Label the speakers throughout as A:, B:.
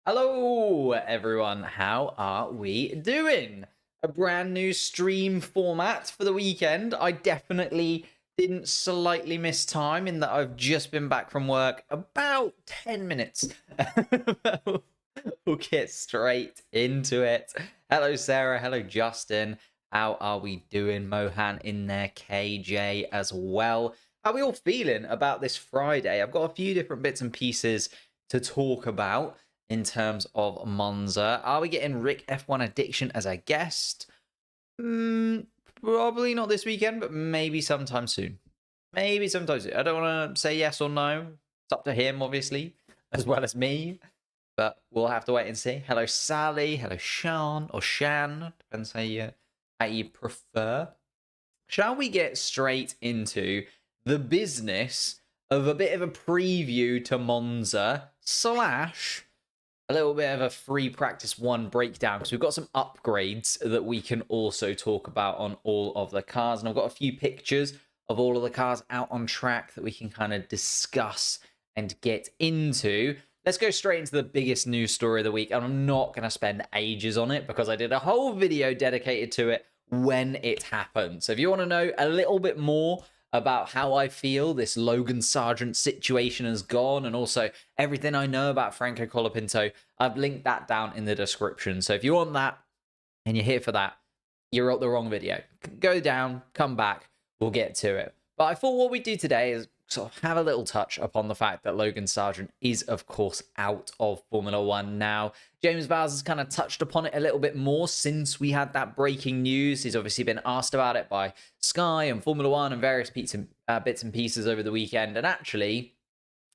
A: Hello, everyone. How are we doing? A brand new stream format for the weekend. I definitely didn't slightly miss time in that I've just been back from work about 10 minutes. We'll get straight into it. Hello, Sarah. Hello, Justin. How are we doing? Mohan in there, KJ as well. How are we all feeling about this Friday? I've got a few different bits and pieces to talk about in terms of Monza. Are we getting Rick F1 Addiction as a guest? Probably not this weekend, but maybe sometime soon. Maybe sometime soon. I don't want to say yes or no. It's up to him, obviously, as well as me. But we'll have to wait and see. Hello, Sally. Hello, Sean or Shan. Depends how you prefer. Shall we get straight into the business of a bit of a preview to Monza slash a little bit of a free practice one breakdown, because we've got some upgrades that we can also talk about on all of the cars, and I've got a few pictures of all of the cars out on track that we can kind of discuss and get into. Let's go straight into the biggest news story of the week, and I'm not going to spend ages on it because I did a whole video dedicated to it when it happened. So if you want to know a little bit more about how I feel this Logan Sargeant situation has gone, and also everything I know about Franco Colapinto, I've linked that down in the description. So if you want that and you're here for that, you're at the wrong video. Go down, come back, we'll get to it. But I thought what we do today is sort of have a little touch upon the fact that Logan Sargeant is, of course, out of Formula One now. James Vowles has kind of touched upon it a little bit more since we had that breaking news. He's obviously been asked about it by Sky and Formula One and various bits and pieces over the weekend. And actually,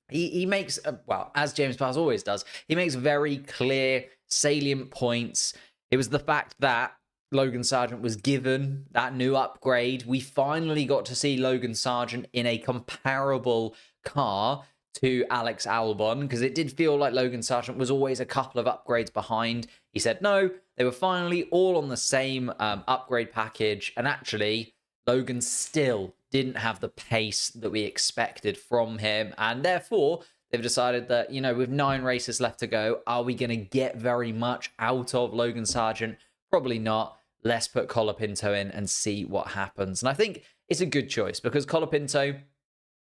A: he makes, well, as James Vowles always does, he makes very clear, salient points. It was the fact that Logan Sargeant was given that new upgrade. We finally got to see Logan Sargeant in a comparable car to Alex Albon, because it did feel like Logan Sargeant was always a couple of upgrades behind. He said no, they were finally all on the same upgrade package, and actually Logan still didn't have the pace that we expected from him, and therefore they've decided that, you know, with 9 races left to go, are we going to get very much out of Logan Sargeant? Probably not. Let's put Colapinto in and see what happens. And I think it's a good choice because Colapinto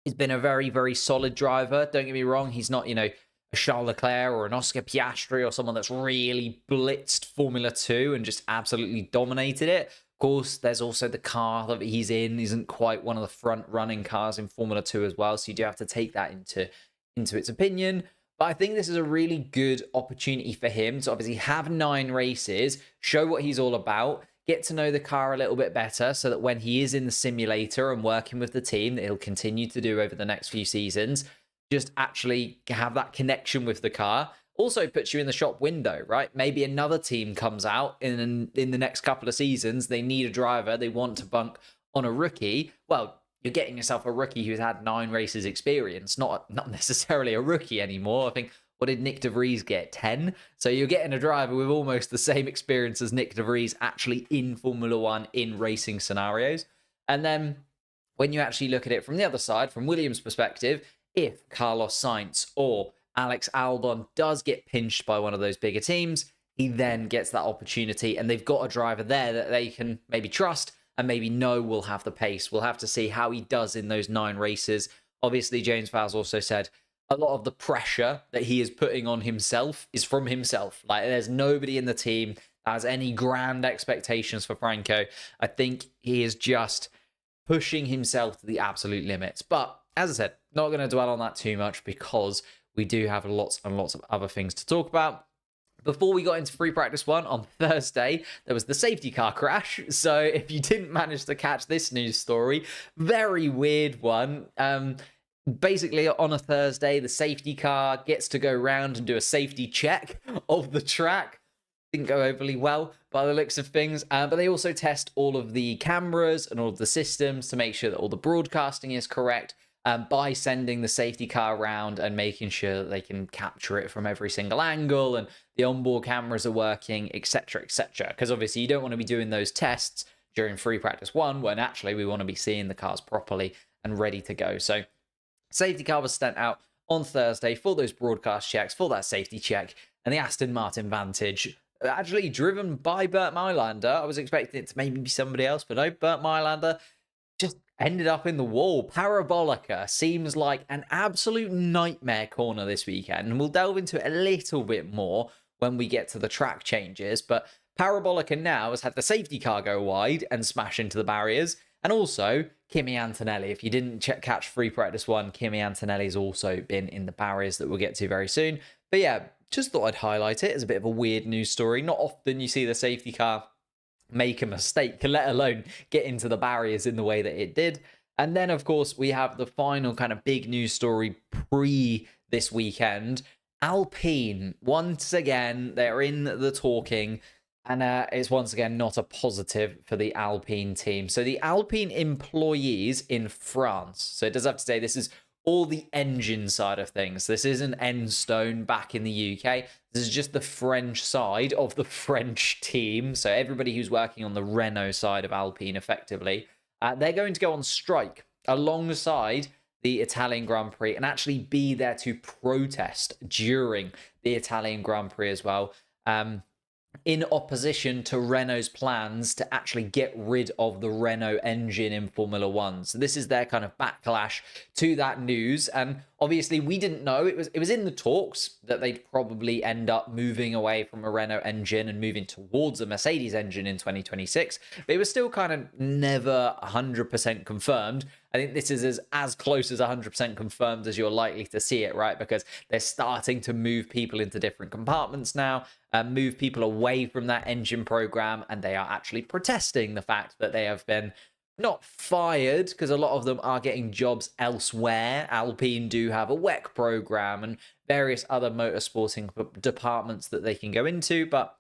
A: has been a very, very solid driver. Don't get me wrong. He's not, you know, a Charles Leclerc or an Oscar Piastri or someone that's really blitzed Formula 2 and just absolutely dominated it. Of course, there's also the car that he's in isn't quite one of the front running cars in Formula 2 as well. So you do have to take that into its opinion. But I think this is a really good opportunity for him to obviously have 9 races, show what he's all about, get to know the car a little bit better so that when he is in the simulator and working with the team that he'll continue to do over the next few seasons, just actually have that connection with the car. Also puts you in the shop window, right? Maybe another team comes out in the next couple of seasons. They need a driver. They want to bunk on a rookie. Well, you're getting yourself a rookie who's had 9 races experience, not necessarily a rookie anymore. I think, what did Nick DeVries get? 10? So you're getting a driver with almost the same experience as Nick DeVries actually in Formula One in racing scenarios. And then when you actually look at it from the other side, from Williams' perspective, if Carlos Sainz or Alex Albon does get pinched by one of those bigger teams, he then gets that opportunity, and they've got a driver there that they can maybe trust and maybe know will have the pace. We'll have to see how he does in those 9 races. Obviously, James Vowles also said a lot of the pressure that he is putting on himself is from himself. Like, there's nobody in the team that has any grand expectations for Franco. I think he is just pushing himself to the absolute limits. But as I said, not going to dwell on that too much because we do have lots and lots of other things to talk about. Before we got into free practice 1 on Thursday, there was the safety car crash. So if you didn't manage to catch this news story, very weird one. Basically, on a Thursday, the safety car gets to go around and do a safety check of the track. Didn't go overly well by the looks of things, but they also test all of the cameras and all of the systems to make sure that all the broadcasting is correct by sending the safety car around and making sure that they can capture it from every single angle and the onboard cameras are working, etc., etc. Because obviously you don't want to be doing those tests during free practice 1 when actually we want to be seeing the cars properly and ready to go. So safety car was sent out on Thursday for those broadcast checks, for that safety check, And the Aston Martin Vantage, actually driven by Bert Mylander. I was expecting it to maybe be somebody else, but no, Bert Mylander just ended up in the wall. Parabolica seems like an absolute nightmare corner this weekend, and we'll delve into it a little bit more when we get to the track changes. But Parabolica now has had the safety car go wide and smash into the barriers. And also, Kimmy Antonelli. If you didn't catch free practice one, Kimmy Antonelli's also been in the barriers that we'll get to very soon. But yeah, just thought I'd highlight it as a bit of a weird news story. Not often you see the safety car make a mistake, let alone get into the barriers in the way that it did. And then, of course, we have the final kind of big news story pre this weekend. Alpine, once again, they're in the talking. And it's once again not a positive for the Alpine team. So the Alpine employees in France. So it does have to say this is all the engine side of things. This isn't Enstone back in the UK. This is just the French side of the French team. So everybody who's working on the Renault side of Alpine effectively. They're going to go on strike alongside the Italian Grand Prix and actually be there to protest during the Italian Grand Prix as well. In opposition to Renault's plans to actually get rid of the Renault engine in Formula One. So this is their kind of backlash to that news. And obviously we didn't know, it was in the talks that they'd probably end up moving away from a Renault engine and moving towards a Mercedes engine in 2026. But it was still kind of never 100% confirmed. I think this is as close as 100% confirmed as you're likely to see it, right? Because they're starting to move people into different compartments now, move people away from that engine program, and they are actually protesting the fact that they have been not fired, because a lot of them are getting jobs elsewhere. Alpine do have a WEC program and various other motorsporting departments that they can go into, but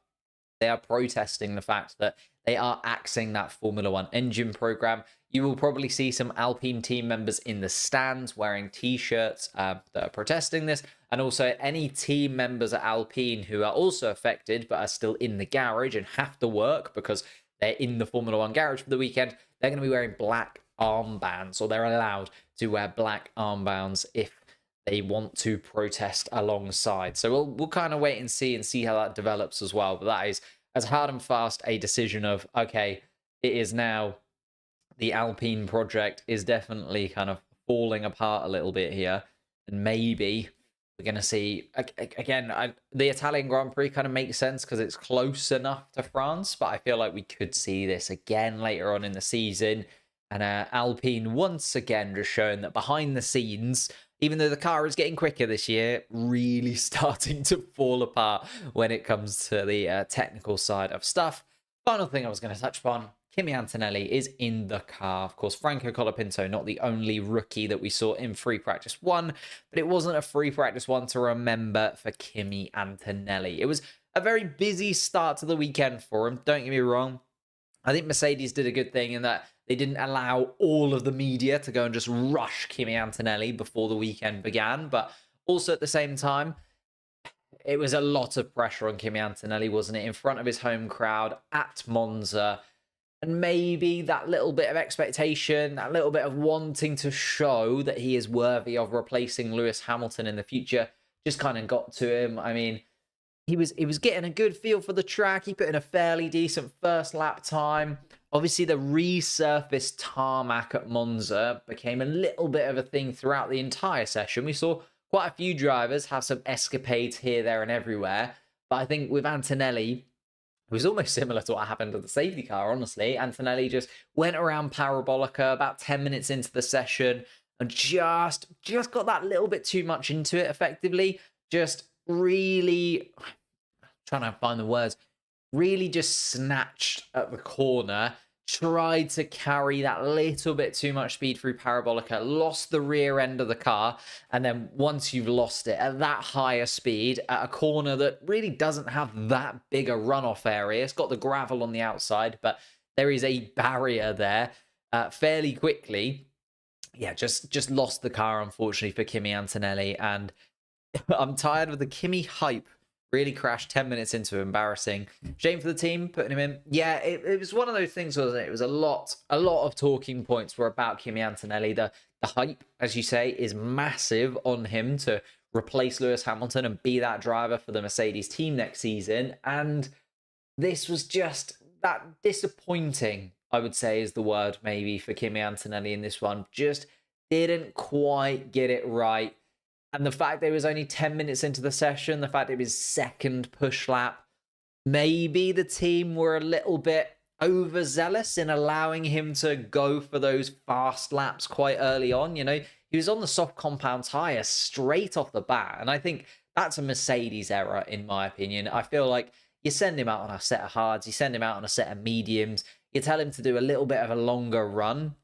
A: they are protesting the fact that they are axing that Formula One engine program. You will probably see some Alpine team members in the stands wearing t-shirts that are protesting this. And also any team members at Alpine who are also affected but are still in the garage and have to work because they're in the Formula One garage for the weekend, they're going to be wearing black armbands, or they're allowed to wear black armbands if they want to protest alongside. So we'll kind of wait and see how that develops as well. But that is as hard and fast a decision of, okay, it is now the Alpine project is definitely kind of falling apart a little bit here. And maybe we're going to see, again, the Italian Grand Prix kind of makes sense because it's close enough to France. But I feel like we could see this again later on in the season. And Alpine once again just showing that behind the scenes, even though the car is getting quicker this year, really starting to fall apart when it comes to the technical side of stuff. Final thing I was going to touch upon, Kimmy Antonelli is in the car. Of course, Franco Colapinto, not the only rookie that we saw in free practice one, but it wasn't a free practice one to remember for Kimmy Antonelli. It was a very busy start to the weekend for him. Don't get me wrong. I think Mercedes did a good thing in that they didn't allow all of the media to go and just rush Kimmy Antonelli before the weekend began. But also at the same time, it was a lot of pressure on Kimmy Antonelli, wasn't it? In front of his home crowd at Monza. And maybe that little bit of expectation, that little bit of wanting to show that he is worthy of replacing Lewis Hamilton in the future just kind of got to him. I mean, he was getting a good feel for the track. He put in a fairly decent first lap time. Obviously, the resurfaced tarmac at Monza became a little bit of a thing throughout the entire session. We saw quite a few drivers have some escapades here, there, and everywhere. But I think with Antonelli, it was almost similar to what happened to the safety car, honestly. Antonelli just went around Parabolica about 10 minutes into the session and just got that little bit too much into it, effectively. Just really, trying to find the words, really just snatched at the corner, tried to carry that little bit too much speed through Parabolica, lost the rear end of the car, and then once you've lost it at that higher speed, at a corner that really doesn't have that big a runoff area, it's got the gravel on the outside, but there is a barrier there fairly quickly. Yeah, just lost the car, unfortunately, for Kimmy Antonelli, and I'm tired of the Kimmy hype. Really crashed 10 minutes into embarrassing. Shame for the team, putting him in. Yeah, it was one of those things, wasn't it? It was a lot of talking points were about Kimmy Antonelli. The hype, as you say, is massive on him to replace Lewis Hamilton and be that driver for the Mercedes team next season. And this was just that disappointing, I would say is the word maybe for Kimmy Antonelli in this one. Just didn't quite get it right. And the fact that it was only 10 minutes into the session, the fact it was second push lap, maybe the team were a little bit overzealous in allowing him to go for those fast laps quite early on. You know, he was on the soft compound tyre straight off the bat. And I think that's a Mercedes error, in my opinion. I feel like you send him out on a set of hards, you send him out on a set of mediums, you tell him to do a little bit of a longer run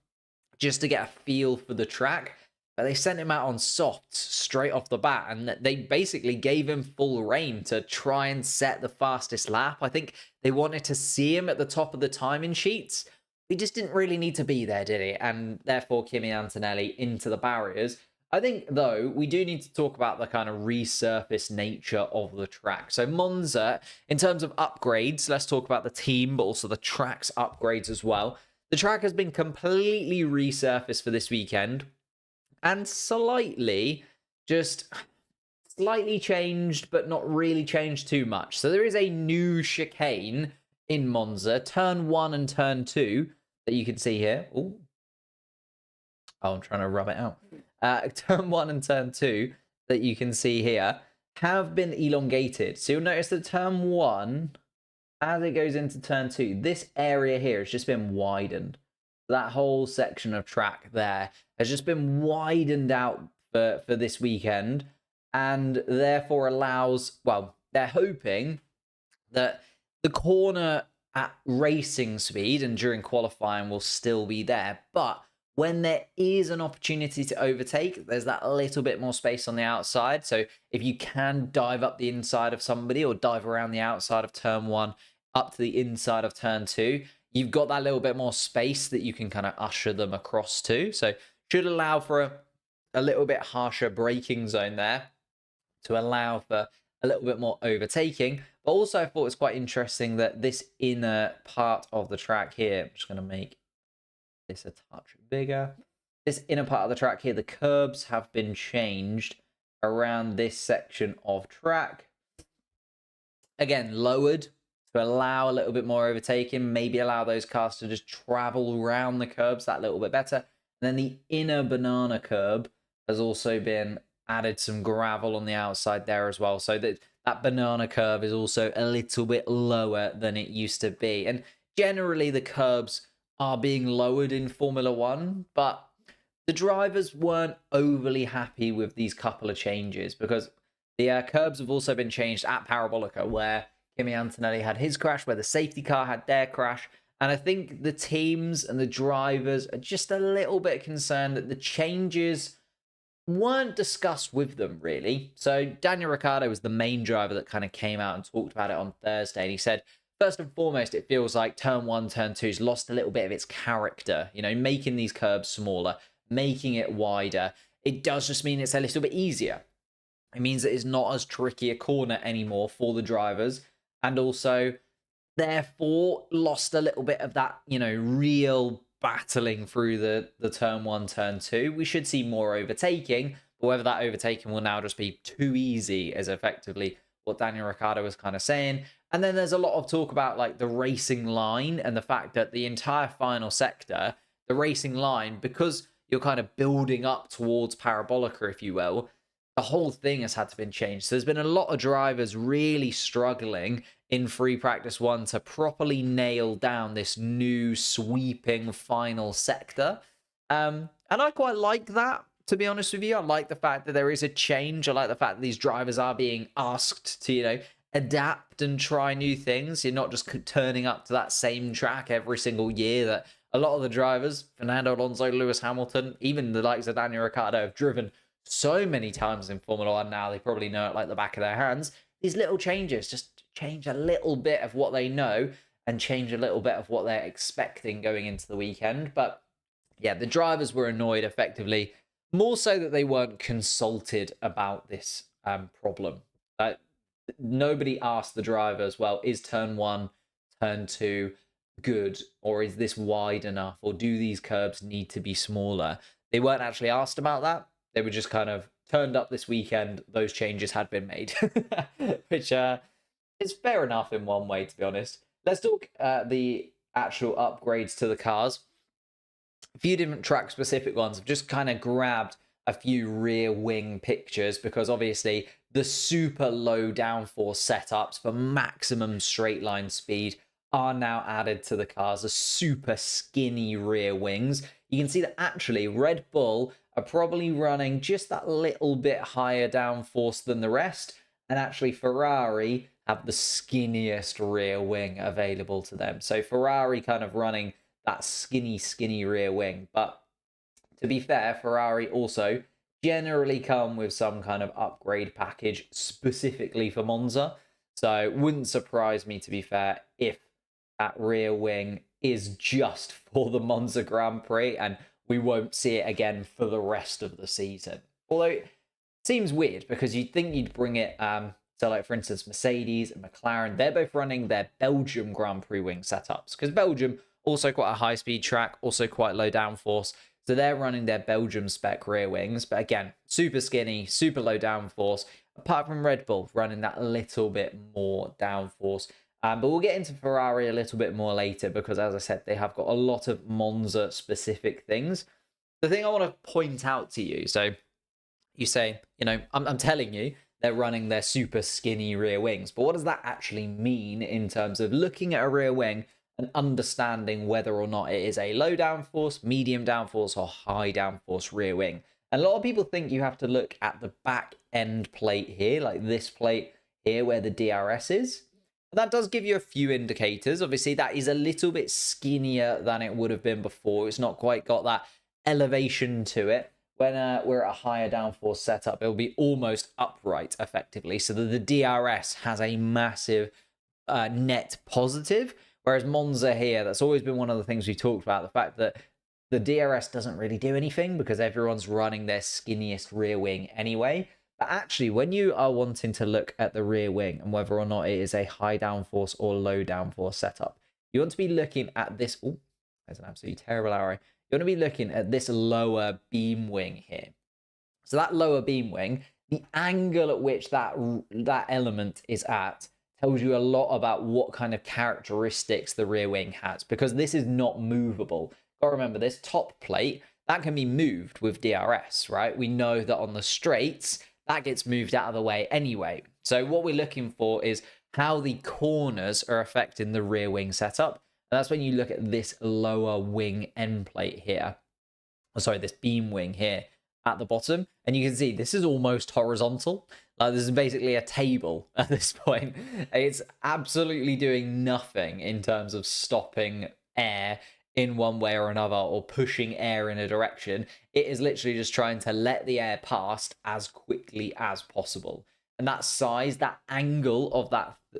A: just to get a feel for the track. But they sent him out on softs straight off the bat, and they basically gave him full reign to try and set the fastest lap. I think they wanted to see him at the top of the timing sheets. He just didn't really need to be there, did he? And therefore, Kimmy Antonelli into the barriers. I think, though, we do need to talk about the kind of resurfaced nature of the track. So Monza, in terms of upgrades, let's talk about the team, but also the track's upgrades as well. The track has been completely resurfaced for this weekend and slightly changed, but not really changed too much. So there is a new chicane in Monza, turn 1 and turn 2, that you can see here. Ooh. Oh, I'm trying to rub it out. Turn 1 and turn 2 that you can see here have been elongated. So you'll notice that turn 1, as it goes into turn 2, this area here has just been widened. That whole section of track there has just been widened out for this weekend, and therefore allows, well, they're hoping that the corner at racing speed and during qualifying will still be there, but when there is an opportunity to overtake, there's that little bit more space on the outside. So if you can dive up the inside of somebody or dive around the outside of turn 1 up to the inside of turn 2, you've got that little bit more space that you can kind of usher them across to. So should allow for a little bit harsher braking zone there to allow for a little bit more overtaking. But also I thought it was quite interesting that this inner part of the track here, I'm just going to make this a touch bigger. This inner part of the track here, the curbs have been changed around this section of track. Again, lowered to allow a little bit more overtaking, maybe allow those cars to just travel around the curbs that little bit better. And then the inner banana curb has also been added some gravel on the outside there as well. So that banana curve is also a little bit lower than it used to be. And generally the curbs are being lowered in Formula One, but the drivers weren't overly happy with these couple of changes because the curbs have also been changed at Parabolica, where Kimmy Antonelli had his crash, where the safety car had their crash. And I think the teams and the drivers are just a little bit concerned that the changes weren't discussed with them, really. So Daniel Ricciardo was the main driver that kind of came out and talked about it on Thursday. And he said, first and foremost, it feels like turn 1, turn 2's lost a little bit of its character. You know, making these curbs smaller, making it wider. It does just mean it's a little bit easier. It means that it's not as tricky a corner anymore for the drivers. And also, therefore, lost a little bit of that, you know, real battling through the turn 1, turn 2. We should see more overtaking, but whether that overtaking will now just be too easy is effectively what Daniel Ricciardo was kind of saying. And then there's a lot of talk about like the racing line and the fact that the entire final sector, the racing line, because you're kind of building up towards Parabolica, if you will, the whole thing has had to been changed. So there's been a lot of drivers really struggling in free practice 1 to properly nail down this new sweeping final sector. And I quite like that, to be honest with you. I like the fact that there is a change. I like the fact that these drivers are being asked to, you know, adapt and try new things. You're not just turning up to that same track every single year that a lot of the drivers, Fernando Alonso, Lewis Hamilton, even the likes of Daniel Ricciardo, have driven so many times in Formula One now, they probably know it like the back of their hands. These little changes just change a little bit of what they know and change a little bit of what they're expecting going into the weekend. But yeah, the drivers were annoyed effectively, more so that they weren't consulted about this problem. Nobody asked the drivers, well, is turn 1, turn 2 good? Or is this wide enough? Or do these curbs need to be smaller? They weren't actually asked about that. They were just kind of turned up this weekend, those changes had been made, which is fair enough in one way, to be honest. Let's talk the actual upgrades to the cars. A few different track specific ones. I've just kind of grabbed a few rear wing pictures because obviously the super low downforce setups for maximum straight line speed are now added to the cars. The super skinny rear wings. You can see that actually Red Bull are probably running just that little bit higher downforce than the rest, and actually Ferrari have the skinniest rear wing available to them. So Ferrari kind of running that skinny rear wing. But to be fair, Ferrari also generally come with some kind of upgrade package specifically for Monza. So it wouldn't surprise me, to be fair, if that rear wing is just for the Monza Grand Prix and we won't see it again for the rest of the season. Although it seems weird because you'd think you'd bring it, so like for instance, Mercedes and McLaren, they're both running their Belgium Grand Prix wing setups because Belgium also quite a high speed track, also quite low downforce. So they're running their Belgium spec rear wings, but again, super skinny, super low downforce, apart from Red Bull running that little bit more downforce. But we'll get into Ferrari a little bit more later because, as I said, they have got a lot of Monza-specific things. The thing I want to point out to you, so you say, you know, I'm telling you, they're running their super skinny rear wings. But what does that actually mean in terms of looking at a rear wing and understanding whether or not it is a low downforce, medium downforce, or high downforce rear wing? And a lot of people think you have to look at the back end plate here, like this plate here where the DRS is. That does give you a few indicators. Obviously, that is a little bit skinnier than it would have been before. It's not quite got that elevation to it. When we're at a higher downforce setup, it'll be almost upright, effectively, so that the DRS has a massive net positive. Whereas Monza here, that's always been one of the things we talked about, the fact that the DRS doesn't really do anything because everyone's running their skinniest rear wing anyway. But actually, when you are wanting to look at the rear wing and whether or not it is a high downforce or low downforce setup, you want to be looking at this. Oh, there's an absolutely terrible arrow. You want to be looking at this lower beam wing here. So that lower beam wing, the angle at which that element is at tells you a lot about what kind of characteristics the rear wing has, because this is not movable. Got to remember, this top plate, that can be moved with DRS, right? We know that on the straights, that gets moved out of the way anyway. So what we're looking for is how the corners are affecting the rear wing setup. And that's when you look at this lower wing end plate here. Oh, sorry, this beam wing here at the bottom. And you can see this is almost horizontal. Like this is basically a table at this point. It's absolutely doing nothing in terms of stopping air in one way or another or pushing air in a direction. It is literally just trying to let the air pass as quickly as possible. And that size, that angle of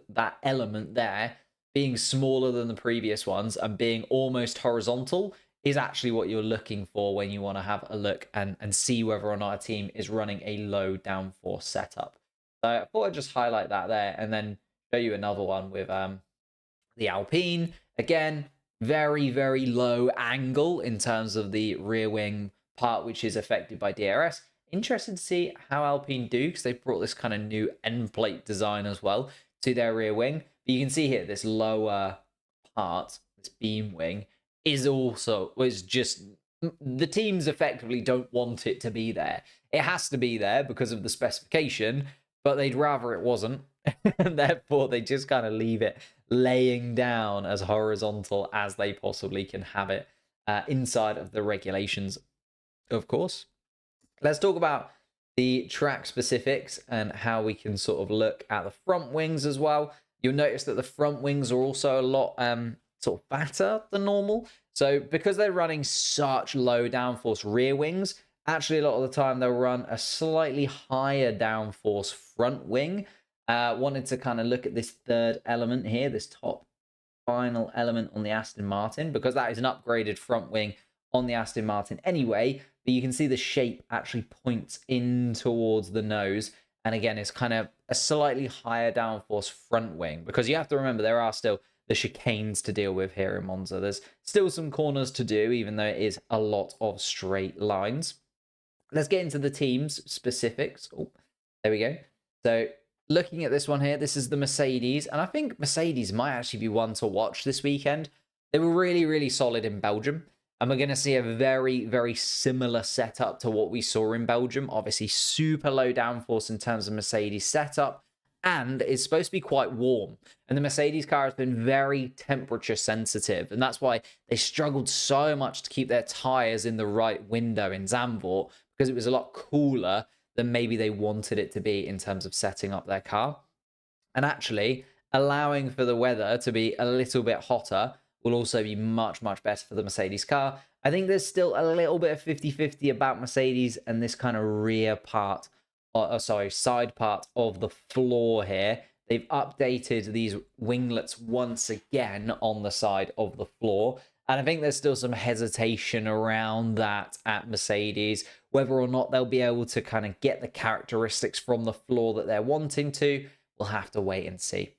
A: that element there being smaller than the previous ones and being almost horizontal is actually what you're looking for when you want to have a look and see whether or not a team is running a low downforce setup. So I thought I'd just highlight that there and then show you another one with the Alpine. Again, very, very low angle in terms of the rear wing part, which is affected by DRS. Interested to see how Alpine do, because they've brought this kind of new end plate design as well to their rear wing. But you can see here, this lower part, this beam wing, is just, the teams effectively don't want it to be there. It has to be there because of the specification, but they'd rather it wasn't. And therefore, they just kind of leave it laying down as horizontal as they possibly can have it inside of the regulations, of course. Let's talk about the track specifics and how we can sort of look at the front wings as well. You'll notice that the front wings are also a lot sort of fatter than normal. So because they're running such low downforce rear wings, actually a lot of the time they'll run a slightly higher downforce front wing. Wanted to kind of look at this third element here, this top final element on the Aston Martin, because that is an upgraded front wing on the Aston Martin anyway. But you can see the shape actually points in towards the nose. And again, it's kind of a slightly higher downforce front wing, because you have to remember there are still the chicanes to deal with here in Monza. There's still some corners to do, even though it is a lot of straight lines. Let's get into the team's specifics. Oh, there we go. So looking at this one here, this is the Mercedes. And I think Mercedes might actually be one to watch this weekend. They were really, really solid in Belgium. And we're going to see a very, very similar setup to what we saw in Belgium. Obviously, super low downforce in terms of Mercedes setup. And it's supposed to be quite warm. And the Mercedes car has been very temperature sensitive. And that's why they struggled so much to keep their tyres in the right window in Zandvoort, because it was a lot cooler than maybe they wanted it to be in terms of setting up their car. And actually, allowing for the weather to be a little bit hotter will also be much, much better for the Mercedes car. I think there's still a little bit of 50-50 about Mercedes and this kind of rear part, side part of the floor here. They've updated these winglets once again on the side of the floor. And I think there's still some hesitation around that at Mercedes, whether or not they'll be able to kind of get the characteristics from the floor that they're wanting to. We'll have to wait and see.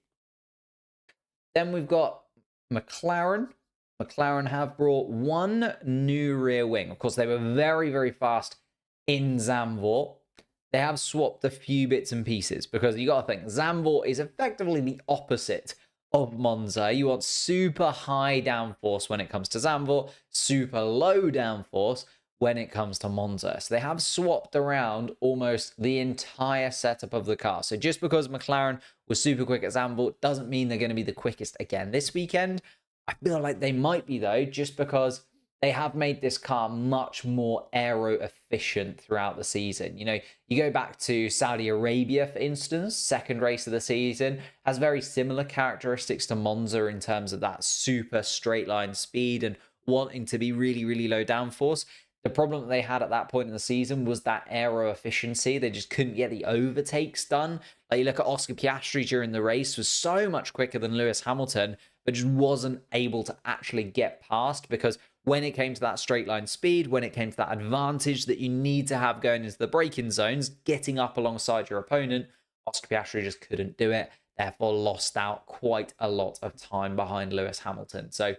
A: Then we've got McLaren. McLaren have brought one new rear wing. Of course, they were very, very fast in Zandvoort. They have swapped a few bits and pieces because you got to think Zandvoort is effectively the opposite of Monza. You want super high downforce when it comes to Zandvoort, super low downforce when it comes to Monza. So they have swapped around almost the entire setup of the car. So just because McLaren was super quick at Zandvoort doesn't mean they're going to be the quickest again this weekend. I feel like they might be though, just because they have made this car much more aero efficient throughout the season. You know, you go back to Saudi Arabia, for instance, second race of the season, has very similar characteristics to Monza in terms of that super straight line speed and wanting to be really, really low downforce. The problem that they had at that point in the season was that aero efficiency. They just couldn't get the overtakes done. Like you look at Oscar Piastri during the race, was so much quicker than Lewis Hamilton, but just wasn't able to actually get past, because when it came to that straight line speed, when it came to that advantage that you need to have going into the braking zones, getting up alongside your opponent, Oscar Piastri just couldn't do it. Therefore, lost out quite a lot of time behind Lewis Hamilton. So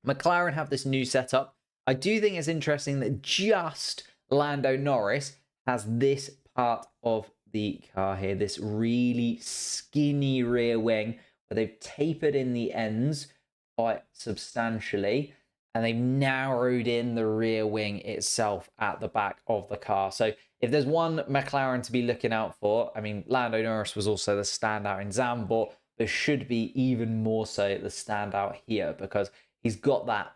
A: McLaren have this new setup. I do think it's interesting that just Lando Norris has this part of the car here, this really skinny rear wing, where they've tapered in the ends quite substantially, and they've narrowed in the rear wing itself at the back of the car. So if there's one McLaren to be looking out for, I mean, Lando Norris was also the standout in Zandvoort, but should be even more so the standout here, because he's got that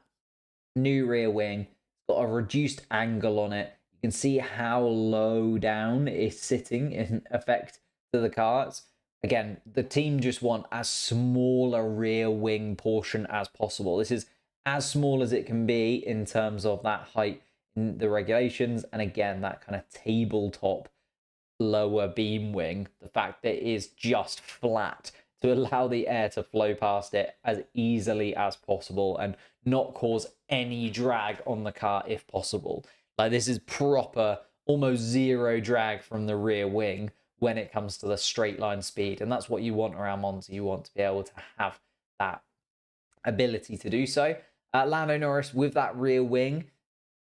A: new rear wing, got a reduced angle on it. You can see how low down it's sitting in effect to the cars. Again, the team just want as small a rear wing portion as possible. This is as small as it can be in terms of that height in the regulations. And again, that kind of tabletop lower beam wing, the fact that it is just flat to allow the air to flow past it as easily as possible and not cause any drag on the car if possible. Like, this is proper, almost zero drag from the rear wing when it comes to the straight line speed. And that's what you want around Monza. You want to be able to have that ability to do so. Lando Norris with that rear wing.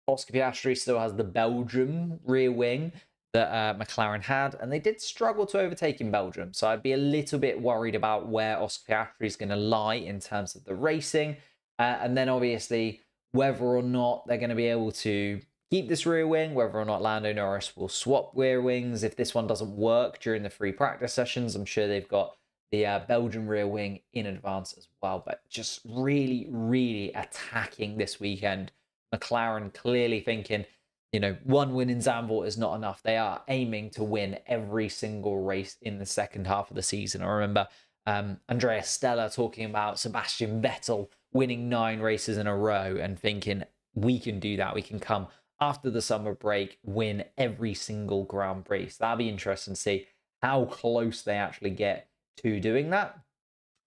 A: Oscar Piastri still has the Belgium rear wing that McLaren had, and they did struggle to overtake in Belgium. So I'd be a little bit worried about where Oscar Piastri is going to lie in terms of the racing. And then obviously whether or not they're going to be able to keep this rear wing, whether or not Lando Norris will swap rear wings. If this one doesn't work during the free practice sessions, I'm sure they've got the Belgian rear wing in advance as well. But just really, really attacking this weekend. McLaren clearly thinking, you know, one win in Zandvoort is not enough. They are aiming to win every single race in the second half of the season. I remember Andrea Stella talking about Sebastian Vettel winning 9 races in a row and thinking, we can do that. We can come after the summer break, win every single Grand Prix. So that'll be interesting to see how close they actually get to doing that.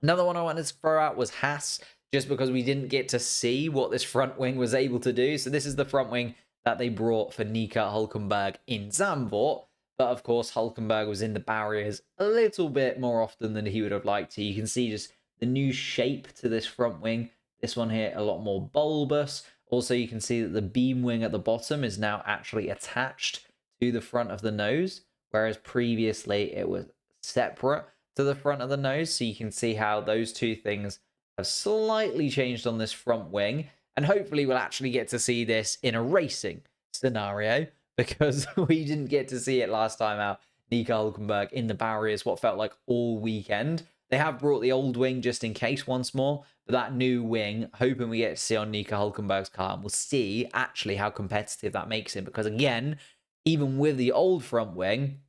A: Another one I wanted to throw out was Haas, just because we didn't get to see what this front wing was able to do. So this is the front wing that they brought for Nico Hülkenberg in Zandvoort. But of course, Hülkenberg was in the barriers a little bit more often than he would have liked to. You can see just the new shape to this front wing. This one here, a lot more bulbous. Also, you can see that the beam wing at the bottom is now actually attached to the front of the nose, whereas previously it was separate to the front of the nose. So you can see how those two things have slightly changed on this front wing. And hopefully we'll actually get to see this in a racing scenario, because we didn't get to see it last time out. Nico Hülkenberg in the barriers, what felt like all weekend. They have brought the old wing just in case once more, but that new wing, hoping we get to see on Nico Hülkenberg's car, and we'll see actually how competitive that makes him. Because again, even with the old front wing,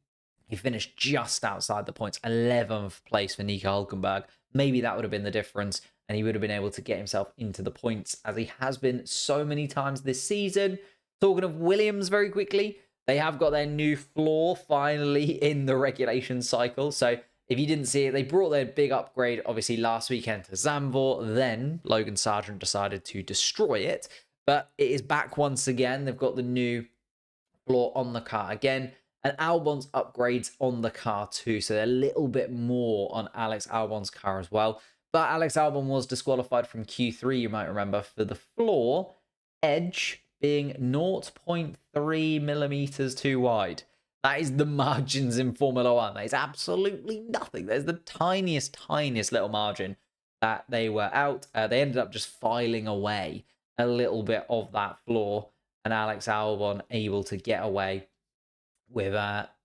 A: he finished just outside the points, 11th place for Nico Hülkenberg. Maybe that would have been the difference, and he would have been able to get himself into the points, as he has been so many times this season. Talking of Williams very quickly, they have got their new floor finally in the regulation cycle. So if you didn't see it, they brought their big upgrade, obviously, last weekend to Zandvoort. Then Logan Sargeant decided to destroy it. But it is back once again. They've got the new floor on the car again. And Albon's upgrades on the car too. So they're a little bit more on Alex Albon's car as well. But Alex Albon was disqualified from Q3, you might remember, for the floor edge being 0.3 millimeters too wide. That is the margins in Formula One. That is absolutely nothing. There's the tiniest little margin that they were out. They ended up just filing away a little bit of that floor, and Alex Albon able to get away with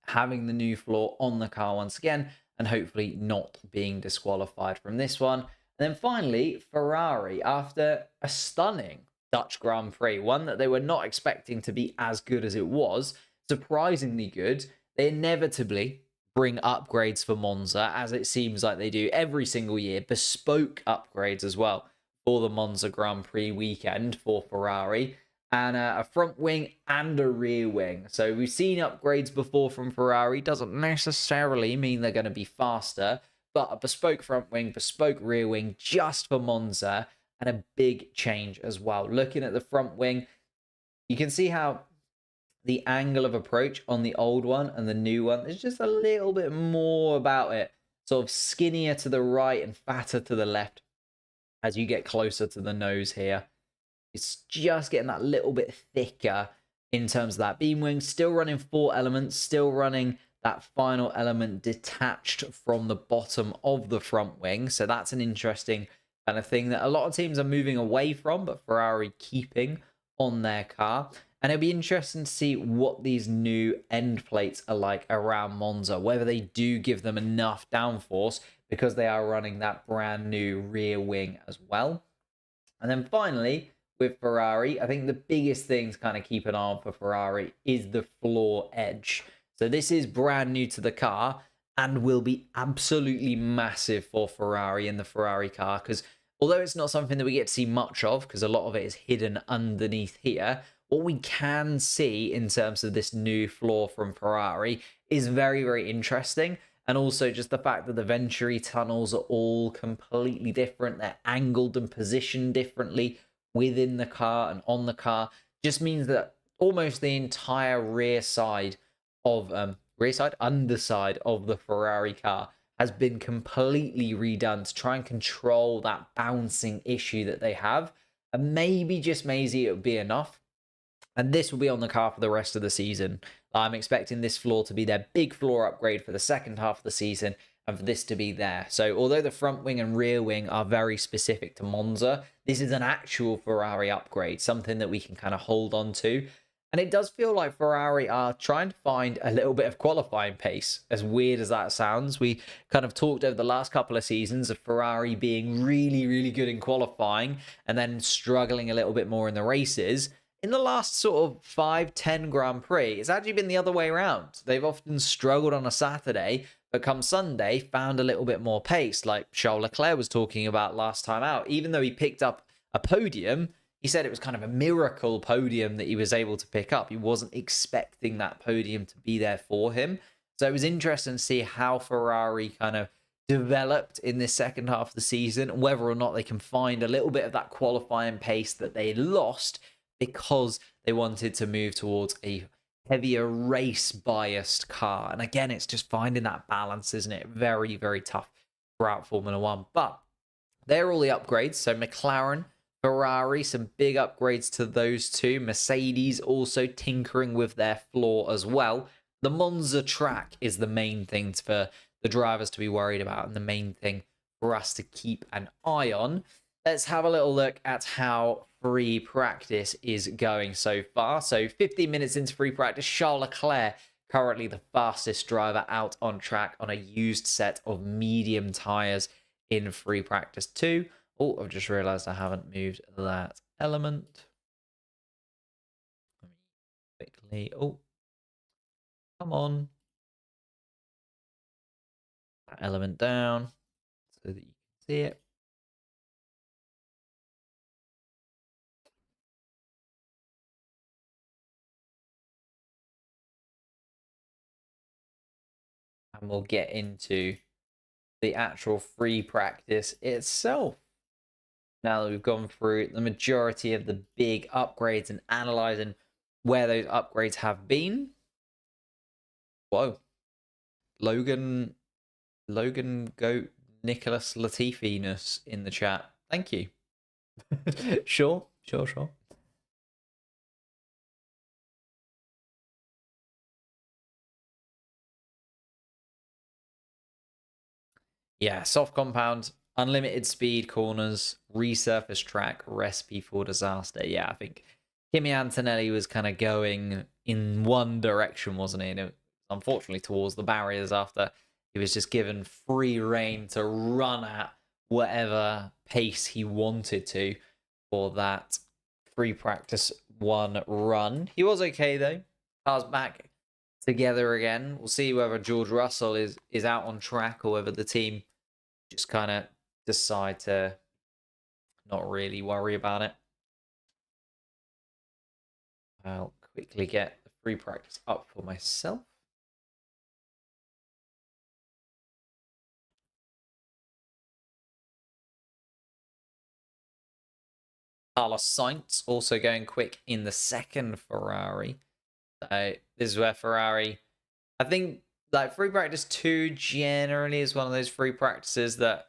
A: having the new floor on the car once again, and hopefully not being disqualified from this one. And then finally, Ferrari, after a stunning Dutch Grand Prix, one that they were not expecting to be as good as it was, surprisingly good, they inevitably bring upgrades for Monza, as it seems like they do every single year, bespoke upgrades as well for the Monza Grand Prix weekend for Ferrari, and a front wing and a rear wing. So we've seen upgrades before from Ferrari, doesn't necessarily mean they're going to be faster, but a bespoke front wing, bespoke rear wing just for Monza, and a big change as well. Looking at the front wing, you can see how the angle of approach on the old one and the new one, there's just a little bit more about it. Sort of skinnier to the right and fatter to the left as you get closer to the nose here. It's just getting that little bit thicker in terms of that beam wing. Still running 4 elements, still running that final element detached from the bottom of the front wing. So that's an interesting kind of thing that a lot of teams are moving away from, but Ferrari keeping on their car. And it'll be interesting to see what these new end plates are like around Monza, whether they do give them enough downforce, because they are running that brand new rear wing as well. And then finally, with Ferrari, I think the biggest thing to kind of keep an eye on for Ferrari is the floor edge. So this is brand new to the car and will be absolutely massive for Ferrari in the Ferrari car, because although it's not something that we get to see much of, because a lot of it is hidden underneath here, what we can see in terms of this new floor from Ferrari is very interesting. And also just the fact that the Venturi tunnels are all completely different. They're angled and positioned differently within the car and on the car. Just means that almost the entire underside of the Ferrari car has been completely redone to try and control that bouncing issue that they have. And maybe, just maybe, it would be enough. And this will be on the car for the rest of the season. I'm expecting this floor to be their big floor upgrade for the second half of the season, and for this to be there. So although the front wing and rear wing are very specific to Monza, this is an actual Ferrari upgrade, something that we can kind of hold on to. And it does feel like Ferrari are trying to find a little bit of qualifying pace, as weird as that sounds. We kind of talked over the last couple of seasons of Ferrari being really good in qualifying and then struggling a little bit more in the races. In the last sort of 5-10 Grand Prix, it's actually been the other way around. They've often struggled on a Saturday, but come Sunday, found a little bit more pace, like Charles Leclerc was talking about last time out. Even though he picked up a podium, he said it was kind of a miracle podium that he was able to pick up. He wasn't expecting that podium to be there for him. So it was interesting to see how Ferrari kind of developed in this second half of the season, and whether or not they can find a little bit of that qualifying pace that they lost because they wanted to move towards a heavier race-biased car. And again, it's just finding that balance, isn't it? Very tough throughout Formula One. But they're all the upgrades. So McLaren, Ferrari, some big upgrades to those two. Mercedes also tinkering with their floor as well. The Monza track is the main thing for the drivers to be worried about and the main thing for us to keep an eye on. Let's have a little look at how free practice is going so far. So 15 minutes into free practice, Charles Leclerc, currently the fastest driver out on track on a used set of medium tyres in free practice 2. Oh, I've just realized I haven't moved that element. Quickly. Oh, come on. That element down so that you can see it. And we'll get into the actual free practice itself. Now that we've gone through the majority of the big upgrades and analyzing where those upgrades have been. Whoa. Logan Goat Nicholas Latifi-ness in the chat. Thank you. Sure. Yeah, soft compound, unlimited speed corners, resurface track, recipe for disaster. Yeah, I think Kimmy Antonelli was kind of going in one direction, wasn't he? And it, unfortunately, towards the barriers after he was just given free reign to run at whatever pace he wanted to for that free practice 1 run. He was okay, though. Car's back together again. We'll see whether George Russell is out on track or whether the team just kind of decide to not really worry about it. I'll quickly get the free practice up for myself. Carlos Sainz also going quick in the second Ferrari. So this is where Ferrari, I think, like free practice 2 generally is one of those free practices that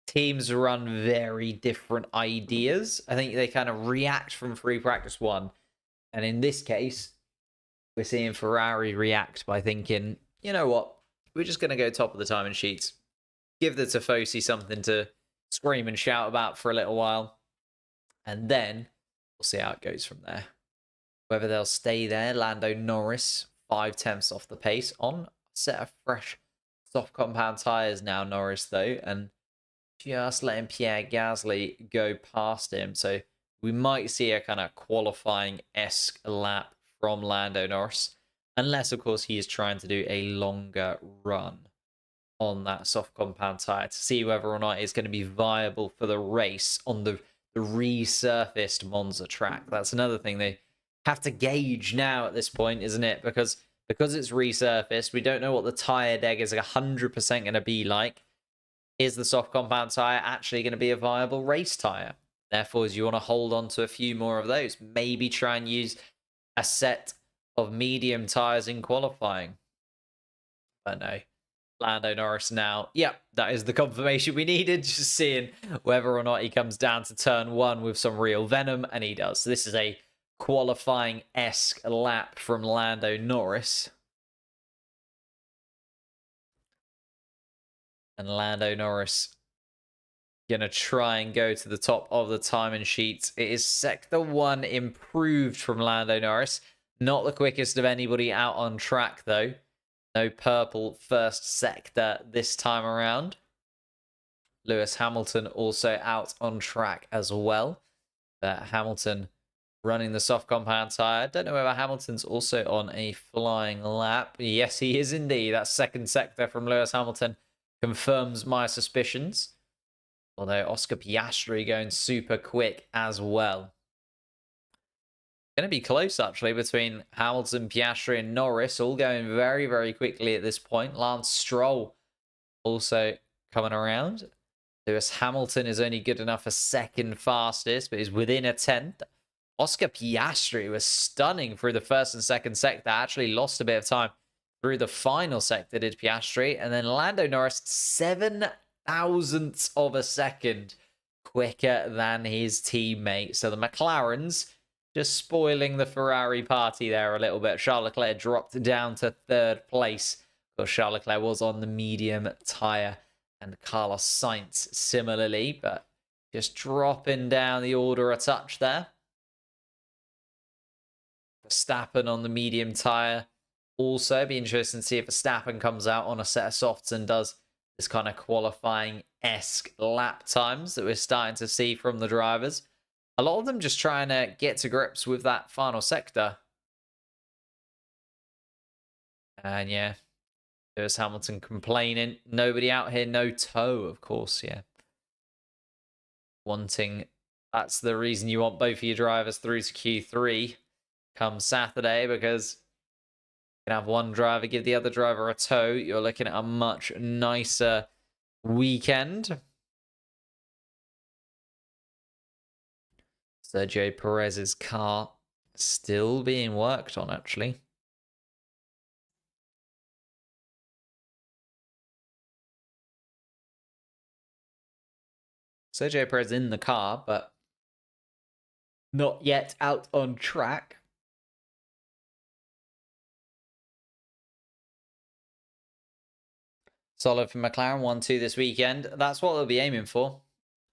A: teams run very different ideas. I think they kind of react from free practice 1. And in this case, we're seeing Ferrari react by thinking, you know what, we're just going to go top of the timing sheets. Give the Tifosi something to scream and shout about for a little while. And then we'll see how it goes from there. Whether they'll stay there, Lando Norris, 5/10 off the pace on a set of fresh soft compound tyres now, Norris, though. And just letting Pierre Gasly go past him. So we might see a kind of qualifying-esque lap from Lando Norris. Unless, of course, he is trying to do a longer run on that soft compound tyre to see whether or not it's going to be viable for the race on the resurfaced Monza track. That's another thing they have to gauge now at this point, isn't it? Because it's resurfaced, we don't know what the tyre deg is 100% going to be like. Is the soft compound tyre actually going to be a viable race tyre? Therefore, you want to hold on to a few more of those. Maybe try and use a set of medium tyres in qualifying. But no. Lando Norris now. Yep, that is the confirmation we needed. Just seeing whether or not he comes down to turn 1 with some real venom, and he does. So this is a qualifying-esque lap from Lando Norris. And Lando Norris going to try and go to the top of the timing sheets. It is Sector 1 improved from Lando Norris. Not the quickest of anybody out on track, though. No purple first sector this time around. Lewis Hamilton also out on track as well. Hamilton running the soft compound tyre. Don't know whether Hamilton's also on a flying lap. Yes, he is indeed. That second sector from Lewis Hamilton confirms my suspicions. Although Oscar Piastri going super quick as well. Going to be close, actually, between Hamilton, Piastri, and Norris. All going very, very quickly at this point. Lance Stroll also coming around. Lewis Hamilton is only good enough for second fastest, but is within a 10th. Oscar Piastri was stunning through the first and second sector. Actually lost a bit of time through the final sector, did Piastri. And then Lando Norris, 7 thousandths of a second quicker than his teammate. So the McLarens just spoiling the Ferrari party there a little bit. Charles Leclerc dropped down to 3rd place because Charles Leclerc was on the medium tyre, and Carlos Sainz similarly, but just dropping down the order a touch there. Verstappen on the medium tyre. Also, be interesting to see if Verstappen comes out on a set of softs and does this kind of qualifying-esque lap times that we're starting to see from the drivers. A lot of them just trying to get to grips with that final sector. And yeah, there's Hamilton complaining. Nobody out here, no tow, of course, yeah. That's the reason you want both of your drivers through to Q3 come Saturday, because you can have one driver give the other driver a tow. You're looking at a much nicer weekend. Sergio Perez's car still being worked on, actually. Sergio Perez in the car, but not yet out on track. Solid for McLaren, 1-2 this weekend. That's what they'll be aiming for.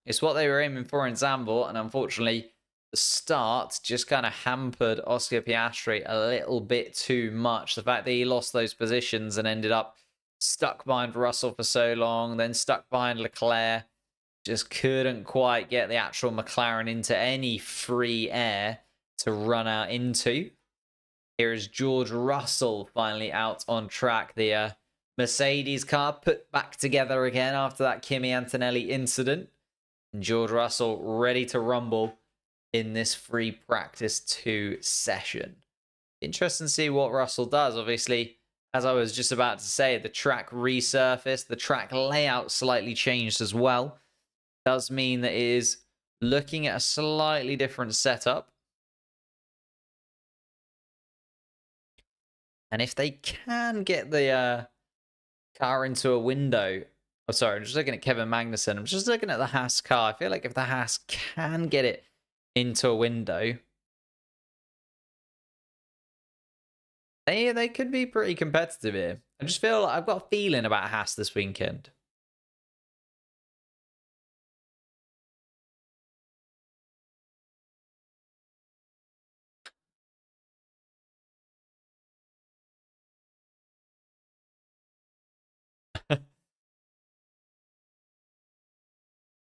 A: It's what they were aiming for in Zandvoort, and unfortunately, the start just kind of hampered Oscar Piastri a little bit too much. The fact that he lost those positions and ended up stuck behind Russell for so long, then stuck behind Leclerc, just couldn't quite get the actual McLaren into any free air to run out into. Here is George Russell finally out on track. The Mercedes car put back together again after that Kimmy Antonelli incident. And George Russell ready to rumble in this free practice 2 session. Interesting to see what Russell does. Obviously, as I was just about to say, the track resurfaced, the track layout slightly changed as well. Does mean that it is looking at a slightly different setup. And if they can get the car into a window... Oh, sorry, I'm just looking at Kevin Magnussen. I'm just looking at the Haas car. I feel like if the Haas can get it into a window, they could be pretty competitive here. I just feel like I've got a feeling about Haas this weekend.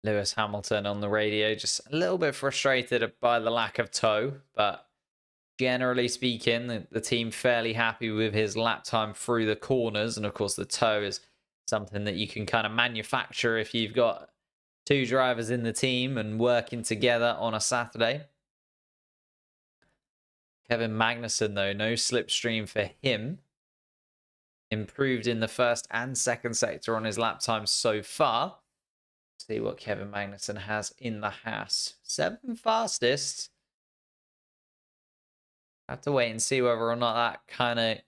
A: Lewis Hamilton on the radio, just a little bit frustrated by the lack of tow, but generally speaking, the team fairly happy with his lap time through the corners. And of course, the tow is something that you can kind of manufacture if you've got 2 drivers in the team and working together on a Saturday. Kevin Magnussen, though, no slipstream for him. Improved in the first and second sector on his lap time so far. See what Kevin Magnussen has in the Haas. 7th fastest. Have to wait and see whether or not that kind of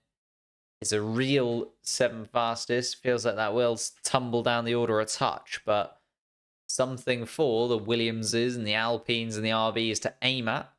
A: is a real 7th fastest. Feels like that will tumble down the order a touch, but something for the Williamses and the Alpines and the RBs to aim at.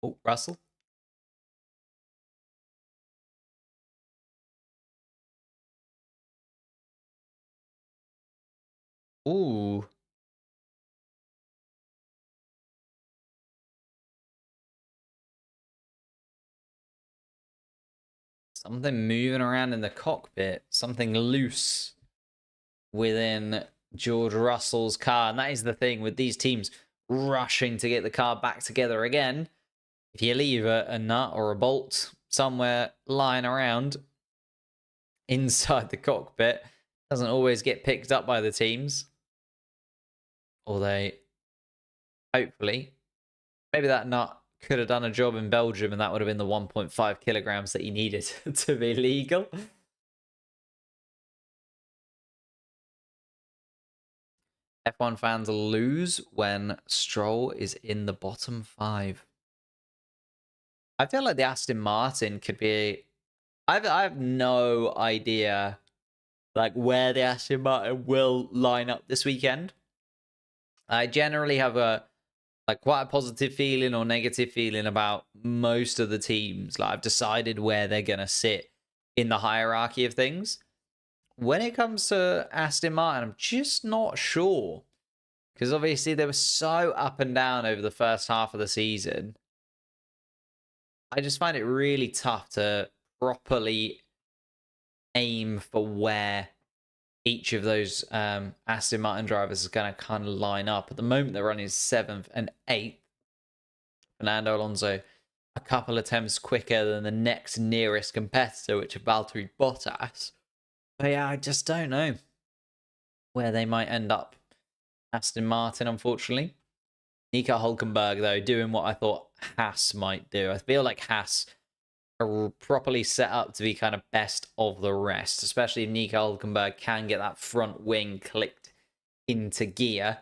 A: Oh, Russell. Ooh. Something moving around in the cockpit. Something loose within George Russell's car. And that is the thing with these teams rushing to get the car back together again. If you leave a nut or a bolt somewhere lying around inside the cockpit, it doesn't always get picked up by the teams. Although, hopefully, maybe that nut could have done a job in Belgium, and that would have been the 1.5 kilograms that he needed to be legal. F1 fans lose when Stroll is in the bottom 5. I feel like the Aston Martin could be... I have no idea like where the Aston Martin will line up this weekend. I generally have quite a positive feeling or negative feeling about most of the teams. Like I've decided where they're gonna sit in the hierarchy of things. When it comes to Aston Martin, I'm just not sure. Because obviously they were so up and down over the first half of the season. I just find it really tough to properly aim for where each of those Aston Martin drivers is going to kind of line up. At the moment, they're running 7th and 8th. Fernando Alonso a couple attempts quicker than the next nearest competitor, which is Valtteri Bottas. But yeah, I just don't know where they might end up. Aston Martin, unfortunately. Nico Hülkenberg, though, doing what I thought Haas might do. I feel like Haas are properly set up to be kind of best of the rest, especially if Nico Hülkenberg can get that front wing clicked into gear.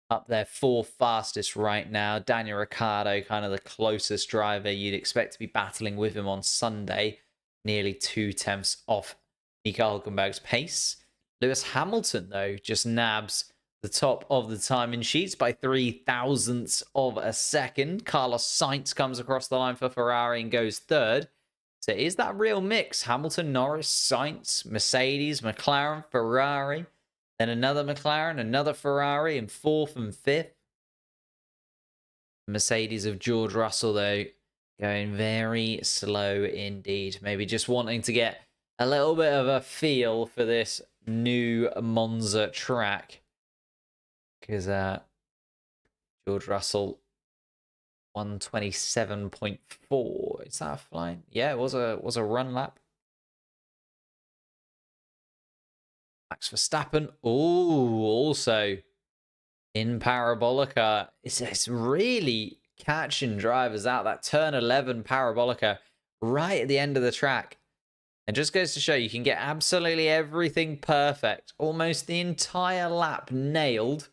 A: Up there, 4th fastest right now. Daniel Ricciardo, kind of the closest driver you'd expect to be battling with him on Sunday. Nearly 2/10 off Nico Hülkenberg's pace. Lewis Hamilton, though, just nabs the top of the timing sheets by 0.003 of a second. Carlos Sainz comes across the line for Ferrari and goes 3rd. So is that real mix? Hamilton, Norris, Sainz, Mercedes, McLaren, Ferrari, then another McLaren, another Ferrari in 4th and 5th. Mercedes of George Russell, though, going very slow indeed. Maybe just wanting to get a little bit of a feel for this new Monza track. Because George Russell 127.4. Is that a flying? Yeah, it was a run lap. Max Verstappen. Oh, also in Parabolica. It's really catching drivers out. That turn 11 Parabolica right at the end of the track. It just goes to show you can get absolutely everything perfect. Almost the entire lap nailed.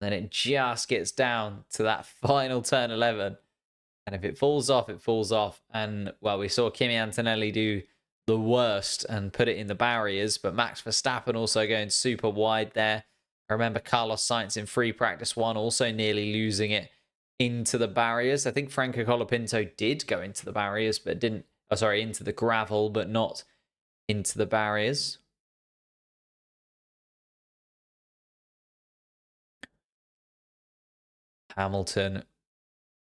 A: Then it just gets down to that final turn 11. And if it falls off, it falls off. And, well, we saw Kimmy Antonelli do the worst and put it in the barriers. But Max Verstappen also going super wide there. I remember Carlos Sainz in free practice 1 also nearly losing it into the barriers. I think Franco Colapinto did go into the barriers, but didn't... Oh, sorry, into the gravel, but not into the barriers. Hamilton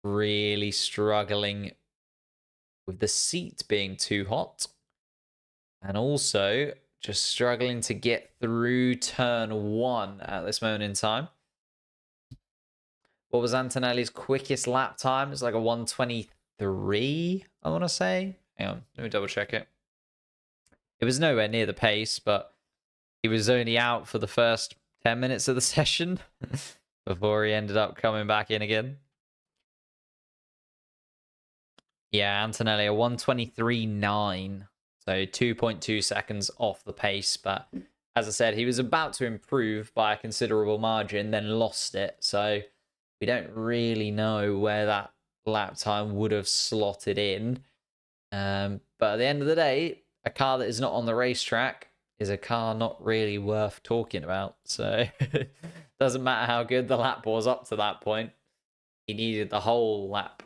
A: really struggling with the seat being too hot. And also just struggling to get through turn 1 at this moment in time. What was Antonelli's quickest lap time? It's like a 1:23, I want to say. Hang on, let me double check it. It was nowhere near the pace, but he was only out for the first 10 minutes of the session. Before he ended up coming back in again. Yeah, Antonelli, a 1:23.9. So 2.2 seconds off the pace. But as I said, he was about to improve by a considerable margin, then lost it. So we don't really know where that lap time would have slotted in. But at the end of the day, a car that is not on the racetrack is a car not really worth talking about. So doesn't matter how good the lap was up to that point. He needed the whole lap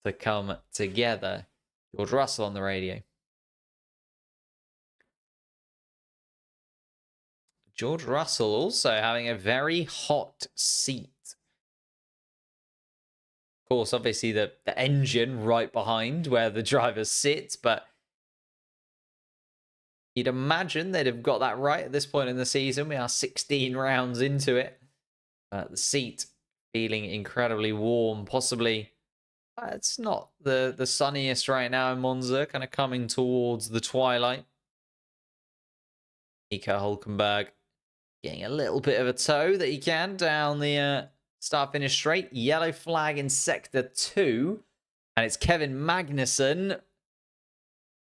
A: to come together. George Russell on the radio. George Russell also having a very hot seat. Of course, obviously the engine right behind where the driver sits, but you'd imagine they'd have got that right at this point in the season. We are 16 rounds into it. The seat feeling incredibly warm. Possibly, it's not the sunniest right now in Monza, kind of coming towards the twilight. Nico Hülkenberg getting a little bit of a toe that he can down the start-finish straight. Yellow flag in sector 2. And it's Kevin Magnussen.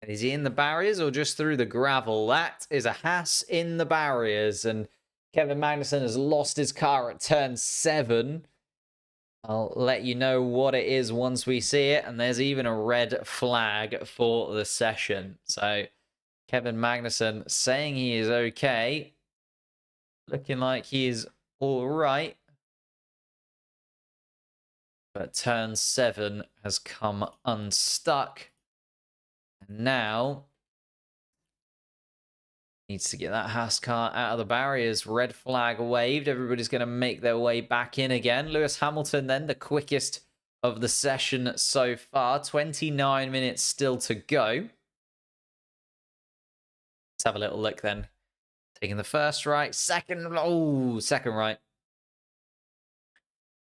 A: And is he in the barriers or just through the gravel? That is a Haas in the barriers. And Kevin Magnussen has lost his car at turn 7. I'll let you know what it is once we see it. And there's even a red flag for the session. So Kevin Magnussen saying he is okay. Looking like he is all right. But turn 7 has come unstuck. And now needs to get that Haas car out of the barriers. Red flag waved. Everybody's going to make their way back in again. Lewis Hamilton then, the quickest of the session so far. 29 minutes still to go. Let's have a little look then. Taking the first right, second right.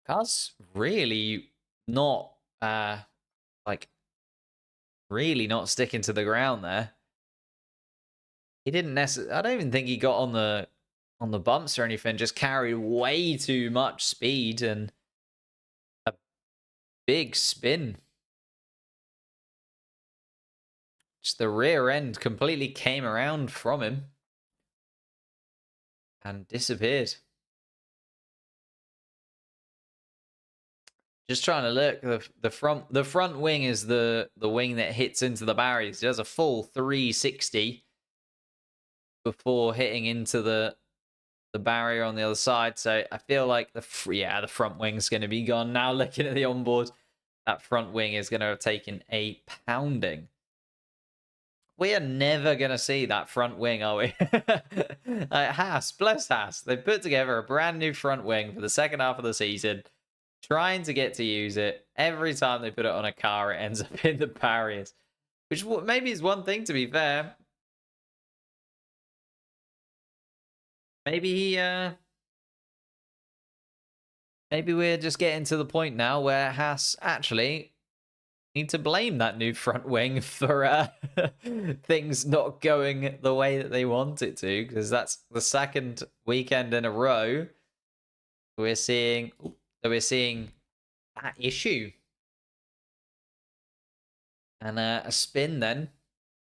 A: Car's really not, really not sticking to the ground there. He didn't necessarily, I don't even think he got on the bumps or anything, just carried way too much speed and a big spin. Just the rear end completely came around from him and disappeared. Just trying to look, the front wing is the wing that hits into the barriers. It does a full 360 before hitting into the barrier on the other side. So I feel like the front wing's going to be gone. Now looking at the onboard, that front wing is going to have taken a pounding. We are never going to see that front wing, are we? Haas, bless Haas. They've put together a brand new front wing for the second half of the season, trying to get to use it. Every time they put it on a car, it ends up in the barriers, which maybe is one thing, to be fair. Maybe maybe we're just getting to the point now where Haas actually need to blame that new front wing for things not going the way that they want it to, because that's the second weekend in a row we're seeing that issue. And a spin then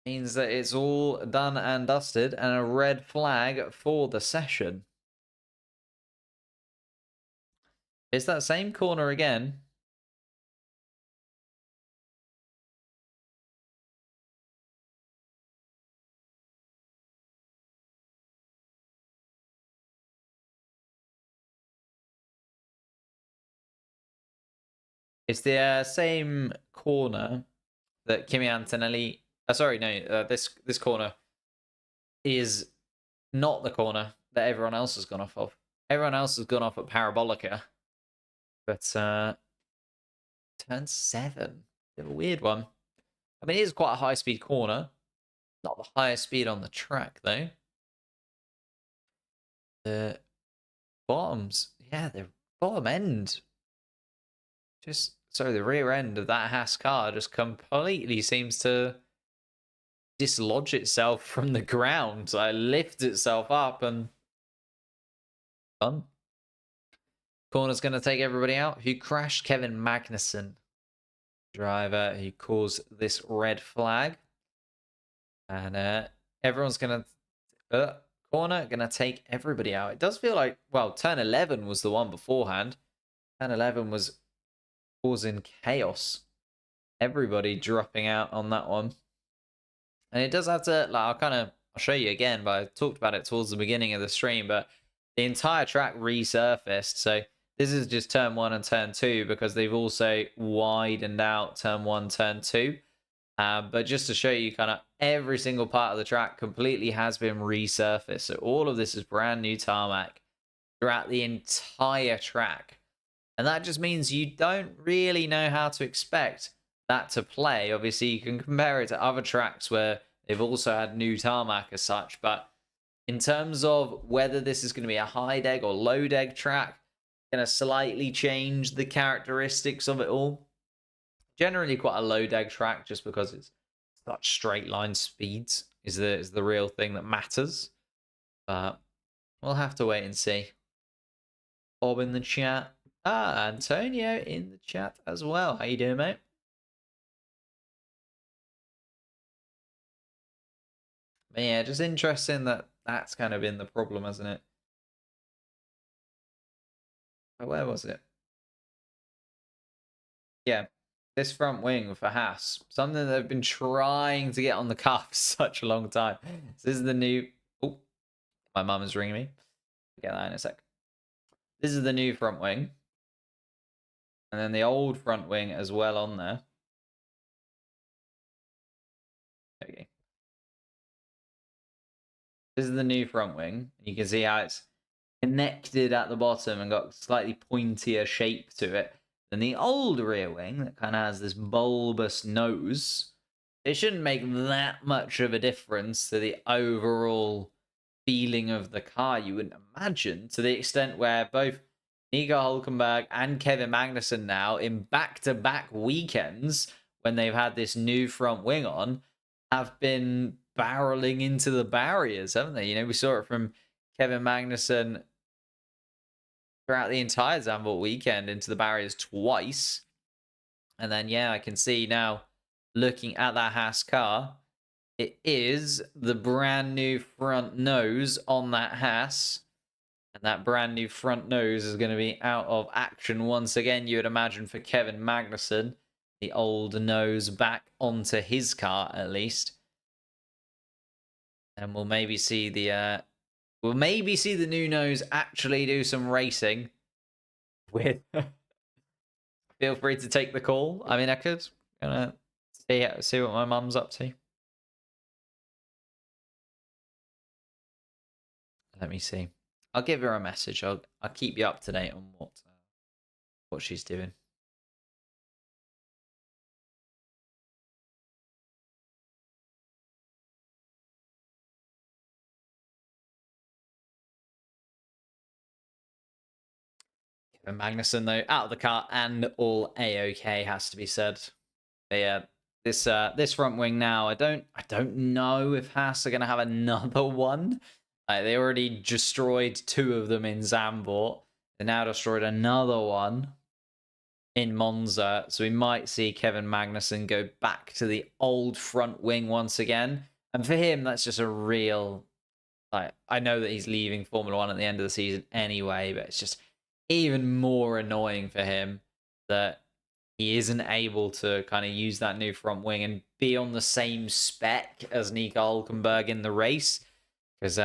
A: means that it's all done and dusted, and a red flag for the session. It's that same corner again. It's the same corner that Kimmy Antonelli... this corner is not the corner that everyone else has gone off of. Everyone else has gone off at Parabolica. But turn 7. Bit of a weird one. I mean, it is quite a high-speed corner. Not the highest speed on the track, though. The bottoms... Yeah, the bottom end... the rear end of that Haas car just completely seems to dislodge itself from the ground. So it lifts itself up and done. Corner's going to take everybody out. Who crashed? Kevin Magnussen, driver who caused this red flag. And everyone's going to... corner going to take everybody out. It does feel like... Well, turn 11 was the one beforehand. Turn 11 was causing chaos. Everybody dropping out on that one. And it does have to... I'll show you again, but I talked about it towards the beginning of the stream, but the entire track resurfaced. So this is just turn 1 and turn 2 because they've also widened out turn 1, turn 2. But just to show you, every single part of the track completely has been resurfaced. So all of this is brand new tarmac throughout the entire track. And that just means you don't really know how to expect that to play. Obviously, you can compare it to other tracks where they've also had new tarmac as such. But in terms of whether this is going to be a high deg or low deg track, going to slightly change the characteristics of it all. Generally quite a low deg track just because it's such straight line speeds is the real thing that matters. But we'll have to wait and see. Bob in the chat. Antonio in the chat as well. How you doing, mate? But yeah, just interesting that that's kind of been the problem, hasn't it? But where was it? Yeah, this front wing for Haas, something that they've been trying to get on the car for such a long time. So this is the new. Oh, my mum is ringing me. I'll get that in a sec. This is the new front wing, and then the old front wing as well on there. Okay. This is the new front wing. You can see how it's connected at the bottom and got slightly pointier shape to it than the old rear wing that kind of has this bulbous nose. It shouldn't make that much of a difference to the overall feeling of the car, you wouldn't imagine, to the extent where both Nico Hulkenberg and Kevin Magnussen now, in back-to-back weekends, when they've had this new front wing on, have been barreling into the barriers, haven't they? You know, we saw it from Kevin Magnussen throughout the entire Zandvoort weekend into the barriers twice. And then, yeah, I can see now, looking at that Haas car, it is the brand new front nose on that Haas. And that brand new front nose is going to be out of action once again, you would imagine, for Kevin Magnussen. The old nose back onto his car, at least. And we'll maybe see the new nose actually do some racing with. Feel free to take the call. I mean, I could see what my mum's up to. Let me see. I'll give her a message. I'll keep you up to date on what she's doing. Kevin Magnussen, though, out of the car and all A-OK, has to be said. But yeah, this front wing now, I don't know if Haas are going to have another one. They already destroyed 2 of them in Zandvoort. They now destroyed another one in Monza. So we might see Kevin Magnussen go back to the old front wing once again. And for him, that's just a real... I know that he's leaving Formula 1 at the end of the season anyway, but it's just even more annoying for him that he isn't able to kind of use that new front wing and be on the same spec as Nico Hulkenberg in the race. Because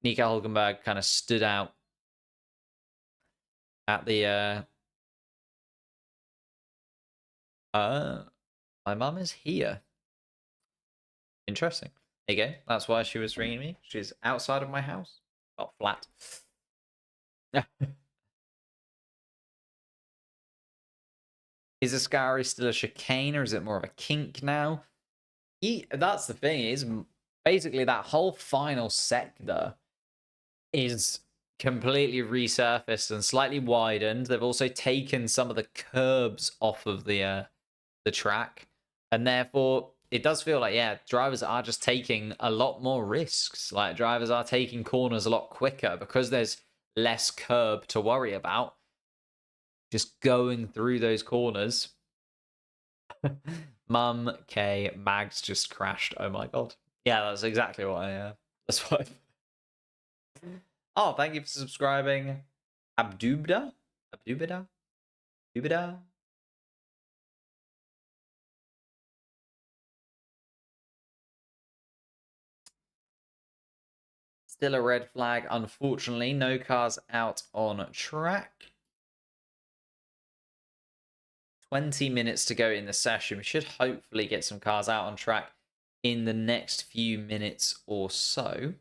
A: Nico Hulkenberg kind of stood out at the... my mum is here. Interesting. There you go. That's why she was ringing me. She's outside of my house. Got flat. Is Ascari still a chicane, or is it more of a kink now? That's the thing, is basically that whole final sector is completely resurfaced and slightly widened. They've also taken some of the curbs off of the track, and therefore it does feel like, yeah, drivers are just taking a lot more risks. Like, drivers are taking corners a lot quicker because there's less curb to worry about. Just going through those corners. Mum, K, Mags just crashed. Oh my god. Yeah, that's exactly what that's what. Oh, thank you for subscribing. Abdubda? Abdubida? Abdubida? Still a red flag, unfortunately. No cars out on track. 20 minutes to go in the session. We should hopefully get some cars out on track in the next few minutes or so.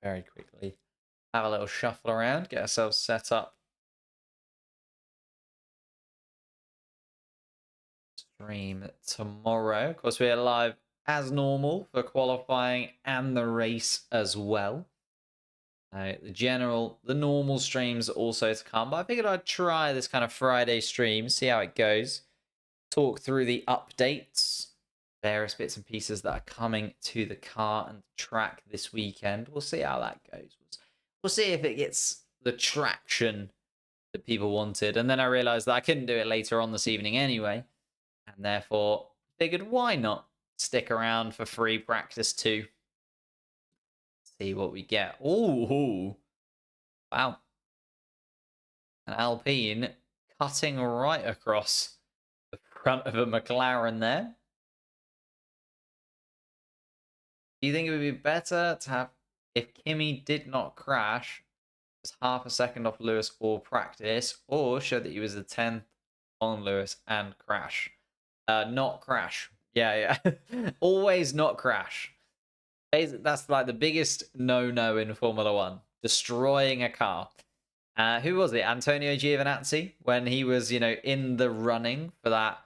A: Very quickly have a little shuffle around, get ourselves set up. Stream tomorrow. Of course, we are live as normal for qualifying and the race as well. The normal streams also to come, but I figured I'd try this kind of Friday stream, see how it goes. Talk through the updates various bits and pieces that are coming to the car and track this weekend. We'll see how that goes. We'll see if it gets the traction that people wanted. And then I realized that I couldn't do it later on this evening anyway. And therefore, figured why not stick around for free practice 2. See what we get. Ooh. Wow. An Alpine cutting right across the front of a McLaren there. Do you think it would be better to have, if Kimmy did not crash, just half a second off Lewis all practice, or show that he was a 10th on Lewis and crash? Not crash. Yeah. Always not crash. That's like the biggest no-no in Formula 1. Destroying a car. Who was it? Antonio Giovinazzi, when he was, in the running for that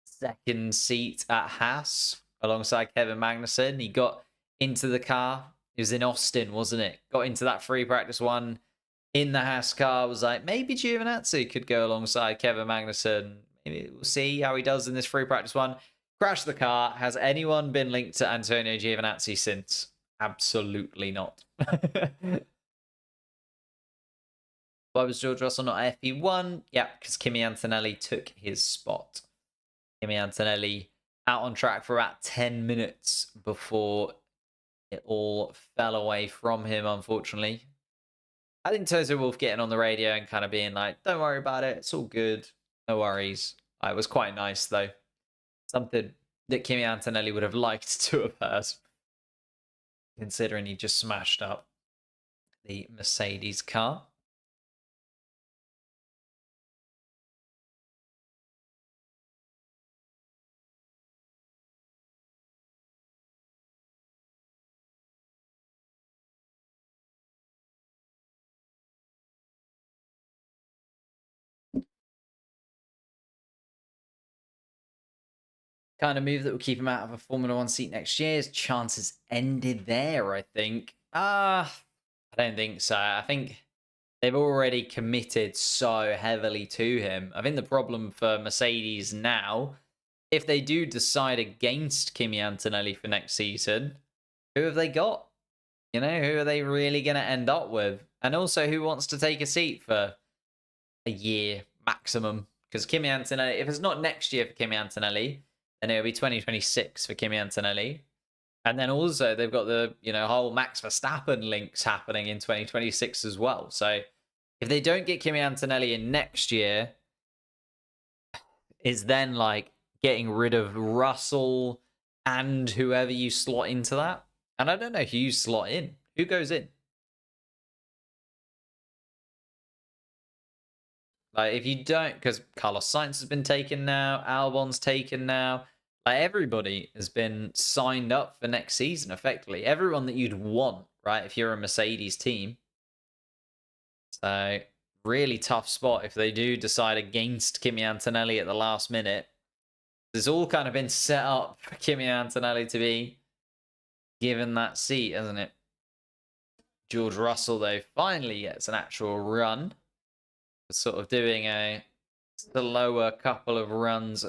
A: second seat at Haas alongside Kevin Magnussen. He got into the car. It was in Austin, wasn't it? Got into that free practice 1 in the Haas car. Was like, maybe Giovinazzi could go alongside Kevin Magnussen. Maybe we'll see how he does in this free practice 1. Crashed the car. Has anyone been linked to Antonio Giovinazzi since? Absolutely not. Why was George Russell not FP1? Yeah, because Kimmy Antonelli took his spot. Kimmy Antonelli out on track for about 10 minutes before it all fell away from him, unfortunately. I think Toto Wolff getting on the radio and kind of being like, don't worry about it. It's all good. No worries. It was quite nice, though. Something that Kimmy Antonelli would have liked to have heard, considering he just smashed up the Mercedes car. Kind of move that will keep him out of a Formula 1 seat next year. His chances ended there, I think. I don't think so. I think they've already committed so heavily to him. I think the problem for Mercedes now, if they do decide against Kimi Antonelli for next season, who have they got? Who are they really going to end up with? And also, who wants to take a seat for a year maximum? Because Kimi Antonelli, if it's not next year for Kimi Antonelli, then it'll be 2026 for Kimi Antonelli. And then also they've got the, whole Max Verstappen links happening in 2026 as well. So if they don't get Kimi Antonelli in next year, it's then like getting rid of Russell and whoever you slot into that. And I don't know who you slot in. Who goes in? Like if you don't, because Carlos Sainz has been taken now, Albon's taken now. Like everybody has been signed up for next season, effectively. Everyone that you'd want, right, if you're a Mercedes team. So, really tough spot if they do decide against Kimi Antonelli at the last minute. It's all kind of been set up for Kimi Antonelli to be given that seat, hasn't it? George Russell, though, finally gets an actual run. Sort of doing a slower couple of runs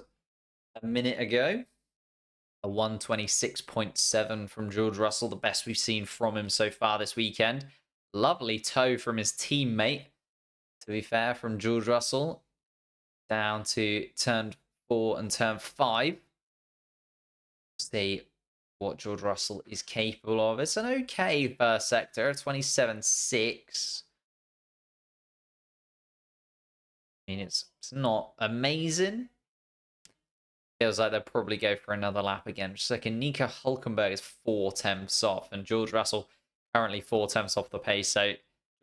A: a minute ago. A 126.7 from George Russell, the best we've seen from him so far this weekend. Lovely toe from his teammate, to be fair, from George Russell. Down to turn 4 and turn 5. See what George Russell is capable of. It's an okay first sector, 27.6. I mean, it's not amazing. Feels like they'll probably go for another lap again. Just like Nico Hülkenberg is 4 tenths off, and George Russell currently 4 tenths off the pace. So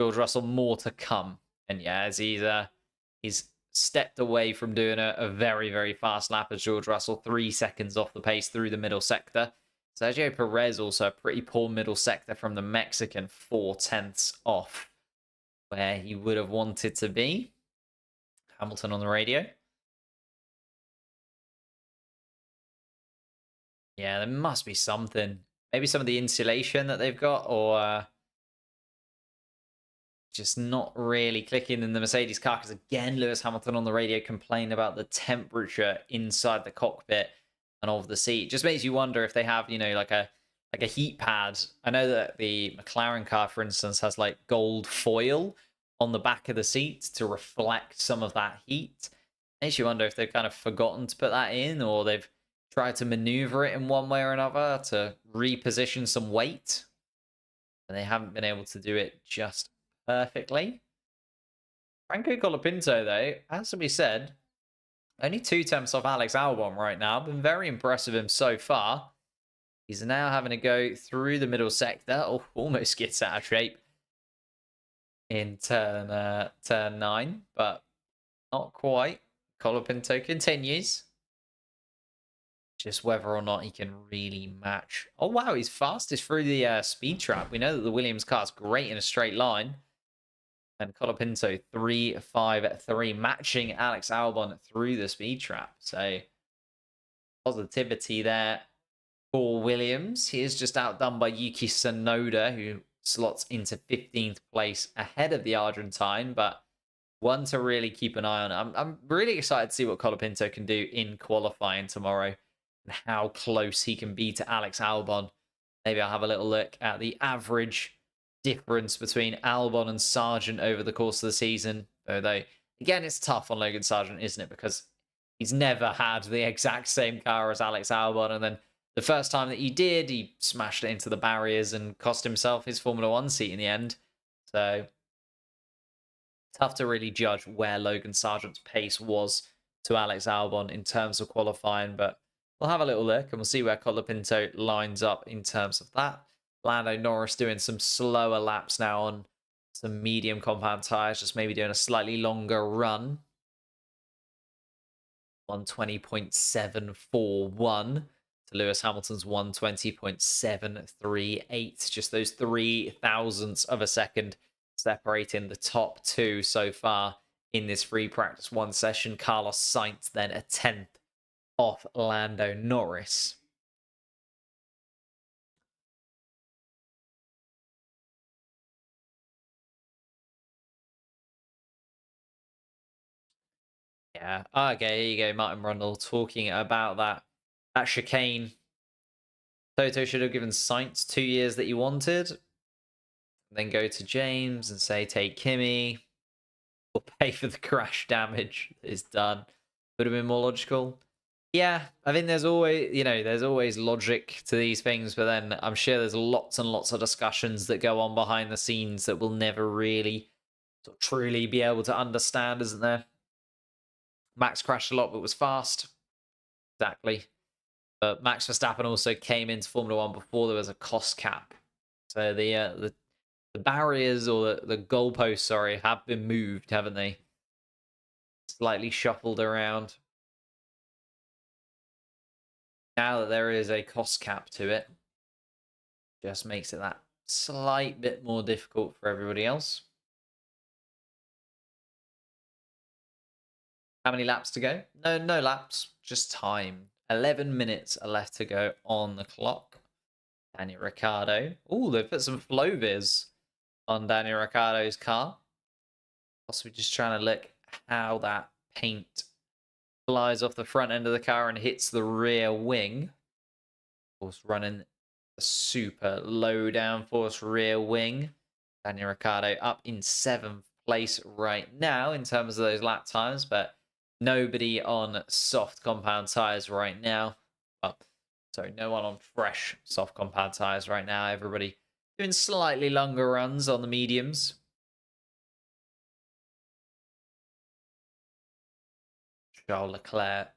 A: George Russell more to come. And yeah, as he's stepped away from doing a very, very fast lap as George Russell, 3 seconds off the pace through the middle sector. Sergio Perez also a pretty poor middle sector from the Mexican, 4 tenths off where he would have wanted to be. Hamilton on the radio. Yeah, there must be something. Maybe some of the insulation that they've got, or just not really clicking in the Mercedes car. Because again, Lewis Hamilton on the radio complained about the temperature inside the cockpit. and of the seat. Just makes you wonder if they have, you know, like a heat pad. I know that the McLaren car, for instance, has like gold foil on the back of the seat to reflect some of that heat. Makes you wonder if they've kind of forgotten to put that in, or they've tried to maneuver it in one way or another to reposition some weight, and they haven't been able to do it just perfectly. Franco Colapinto, though, has to be said, only 2 tenths off Alex Albon right now. Been very impressed with him so far. He's now having to go through the middle sector. Oh, almost gets out of shape in turn 9, but not quite. Colapinto continues. Just whether or not he can really match. Oh, wow, he's fastest through the speed trap. We know that the Williams car is great in a straight line. And Colapinto 3.53, matching Alex Albon through the speed trap. So positivity there for Williams. He is just outdone by Yuki Tsunoda, who slots into 15th place ahead of the Argentine, but one to really keep an eye on. I'm really excited to see what Colapinto can do in qualifying tomorrow and how close he can be to Alex Albon. Maybe I'll have a little look at the average difference between Albon and Sargeant over the course of the season. Although, again, it's tough on Logan Sargeant, isn't it? Because he's never had the exact same car as Alex Albon, and then the first time that he did, he smashed it into the barriers and cost himself his Formula 1 seat in the end. So, tough to really judge where Logan Sargeant's pace was to Alex Albon in terms of qualifying, but we'll have a little look and we'll see where Colapinto lines up in terms of that. Lando Norris doing some slower laps now on some medium compound tyres, just maybe doing a slightly longer run. 120.741 to Lewis Hamilton's 120.738. Just those 3 thousandths of a second separating the top two so far in this free practice 1 session. Carlos Sainz then a 10th off Lando Norris. Yeah. Okay, here you go. Martin Rundle talking about that chicane. Toto should have given Sainz 2 years that he wanted. Then go to James and say, take Kimmy. We'll pay for the crash damage that is done. Would have been more logical. Yeah, I think there's always, there's always logic to these things, but then I'm sure there's lots and lots of discussions that go on behind the scenes that we'll never really sort of truly be able to understand, isn't there? Max crashed a lot, but was fast. Exactly. But Max Verstappen also came into Formula 1 before there was a cost cap. So the barriers or the goalposts, sorry, have been moved, haven't they? Slightly shuffled around. Now that there is a cost cap to it, just makes it that slight bit more difficult for everybody else. How many laps to go? No laps, just time. 11 minutes are left to go on the clock. Daniel Ricciardo. Oh, they've put some Floviz on Daniel Ricciardo's car. Also, just trying to look how that paint flies off the front end of the car and hits the rear wing. Of course, running a super low downforce rear wing. Daniel Ricciardo up in 7th place right now in terms of those lap times, but nobody on soft compound tyres right now. Well, sorry, no one on fresh soft compound tyres right now. Everybody doing slightly longer runs on the mediums. Charles Leclerc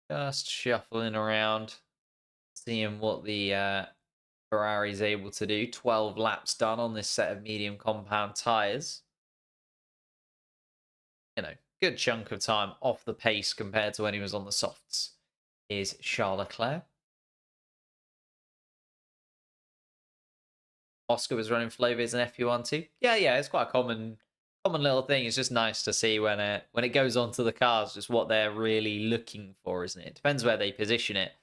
A: just shuffling around, seeing what the Ferrari's able to do. 12 laps done on this set of medium compound tyres. Good chunk of time off the pace compared to when he was on the softs is Charles Leclerc. Oscar was running Floviz and FP1 too. Yeah, it's quite a common little thing. It's just nice to see when it goes onto the cars, just what they're really looking for, isn't it? It depends where they position it.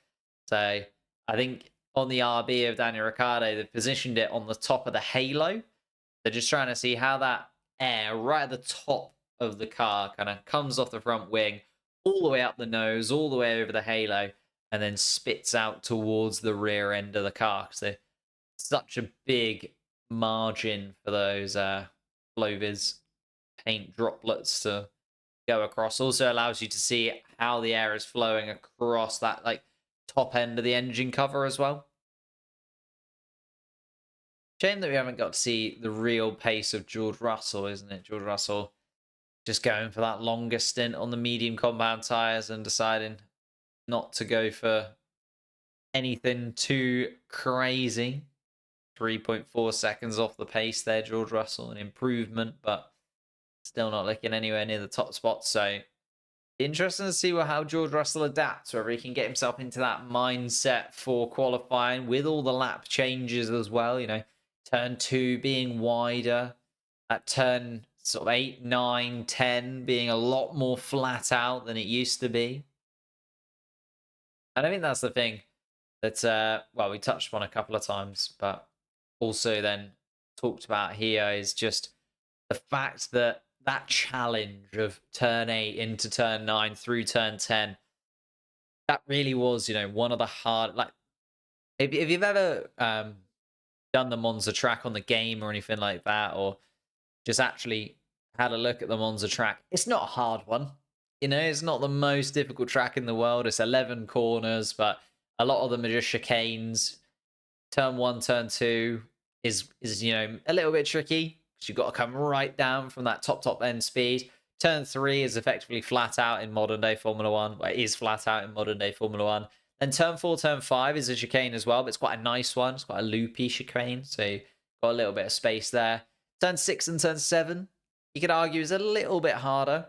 A: So I think on the RB of Daniel Ricciardo, they've positioned it on the top of the halo. They're just trying to see how that air right at the top of the car kind of comes off the front wing, all the way up the nose, all the way over the halo, and then spits out towards the rear end of the car. So such a big margin for those Flovis paint droplets to go across. Also allows you to see how the air is flowing across that like top end of the engine cover as well. Shame that we haven't got to see the real pace of George Russell, isn't it? George Russell just going for that longer stint on the medium compound tyres and deciding not to go for anything too crazy. 3.4 seconds off the pace there, George Russell, an improvement, but still not looking anywhere near the top spot. So interesting to see how George Russell adapts, whether he can get himself into that mindset for qualifying with all the lap changes as well. You know, turn 2 being wider, at turn sort of 8, 9, 10 being a lot more flat out than it used to be. And I think that's the thing that, well, we touched on a couple of times, but also then talked about here is just the fact that that challenge of turn 8 into turn 9 through turn 10, that really was, you know, one of the hard, like, if you've ever done the Monza track on the game or anything like that, or just actually had a look at the Monza track, it's not a hard one. You know, it's not the most difficult track in the world. It's 11 corners, but a lot of them are just chicanes. Turn 1, turn 2 is you know, a little bit tricky because you've got to come right down from that top end speed. Turn 3 is effectively flat out in modern day Formula 1. Well, it is flat out in modern day Formula 1. Then turn 4, turn 5 is a chicane as well, but it's quite a nice one. It's quite a loopy chicane, so you've got a little bit of space there. Turn 6 and turn 7, you could argue, is a little bit harder.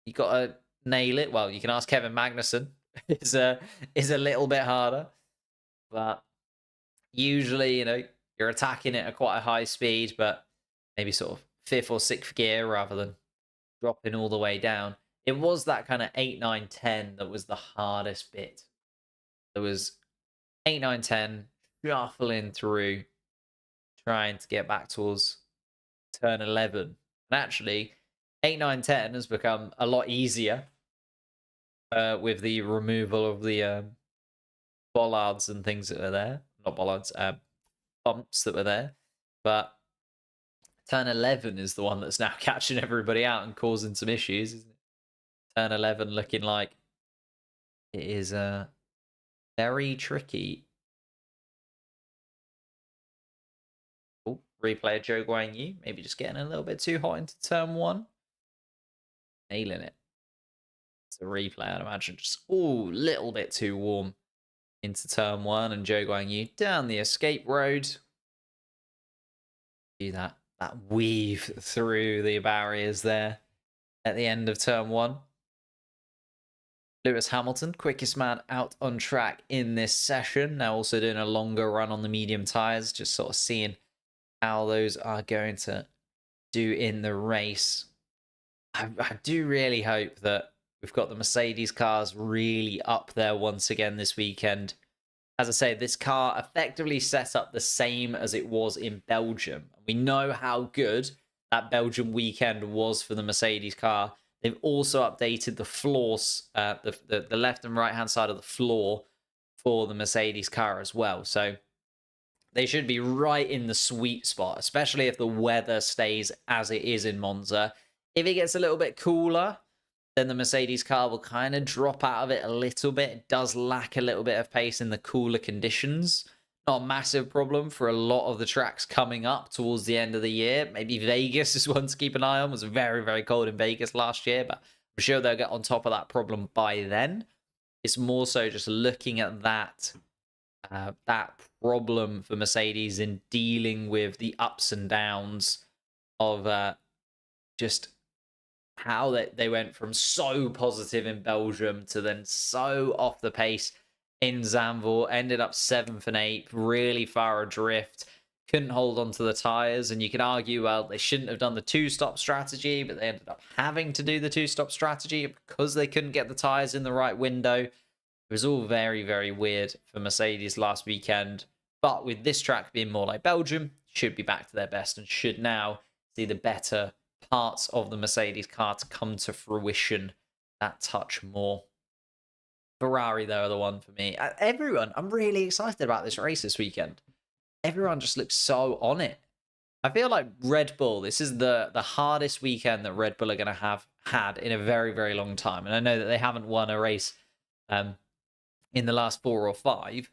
A: You got to nail it. Well, you can ask Kevin Magnussen. is a little bit harder, but usually, you know, you're attacking it at quite a high speed, but maybe sort of 5th or 6th gear rather than dropping all the way down. It was that kind of 8, 9, 10 that was the hardest bit. There was 8, 9, 10 shuffling through, trying to get back towards turn 11. And actually, 8, 9, 10 has become a lot easier with the removal of the bollards and things that are there. Not bollards, bumps that were there. But turn 11 is the one that's now catching everybody out and causing some issues, isn't it? Turn 11 looking like it is very tricky. Oh, replay of Zhou Guanyu. Maybe just getting a little bit too hot into turn 1. Nailing it. It's a replay, I'd imagine. Just, a little bit too warm into turn 1. And Zhou Guanyu down the escape road. Do that weave through the barriers there at the end of turn 1. Lewis Hamilton, quickest man out on track in this session. Now also doing a longer run on the medium tyres, just sort of seeing how those are going to do in the race. I do really hope that we've got the Mercedes cars really up there once again this weekend. As I say, this car effectively set up the same as it was in Belgium. We know how good that Belgium weekend was for the Mercedes car. They've also updated the floors, the left and right hand side of the floor for the Mercedes car as well. So they should be right in the sweet spot, especially if the weather stays as it is in Monza. If it gets a little bit cooler, then the Mercedes car will kind of drop out of it a little bit. It does lack a little bit of pace in the cooler conditions. Not a massive problem for a lot of the tracks coming up towards the end of the year. Maybe Vegas is one to keep an eye on. It was very, very cold in Vegas last year, but I'm sure they'll get on top of that problem by then. It's more so just looking at that problem for Mercedes in dealing with the ups and downs of just how they went from so positive in Belgium to then so off the pace in Zandvoort. Ended up 7th and 8th, really far adrift. Couldn't hold on to the tyres, and you could argue, well, they shouldn't have done the 2-stop strategy, but they ended up having to do the 2-stop strategy because they couldn't get the tyres in the right window. It was all very, very weird for Mercedes last weekend. But with this track being more like Belgium, should be back to their best and should now see the better parts of the Mercedes car to come to fruition that touch more. Ferrari, though, are the one for me. Everyone, I'm really excited about this race this weekend. Everyone just looks so on it. I feel like Red Bull, this is the hardest weekend that Red Bull are going to have had in a very, very long time. And I know that they haven't won a race in the last 4 or 5.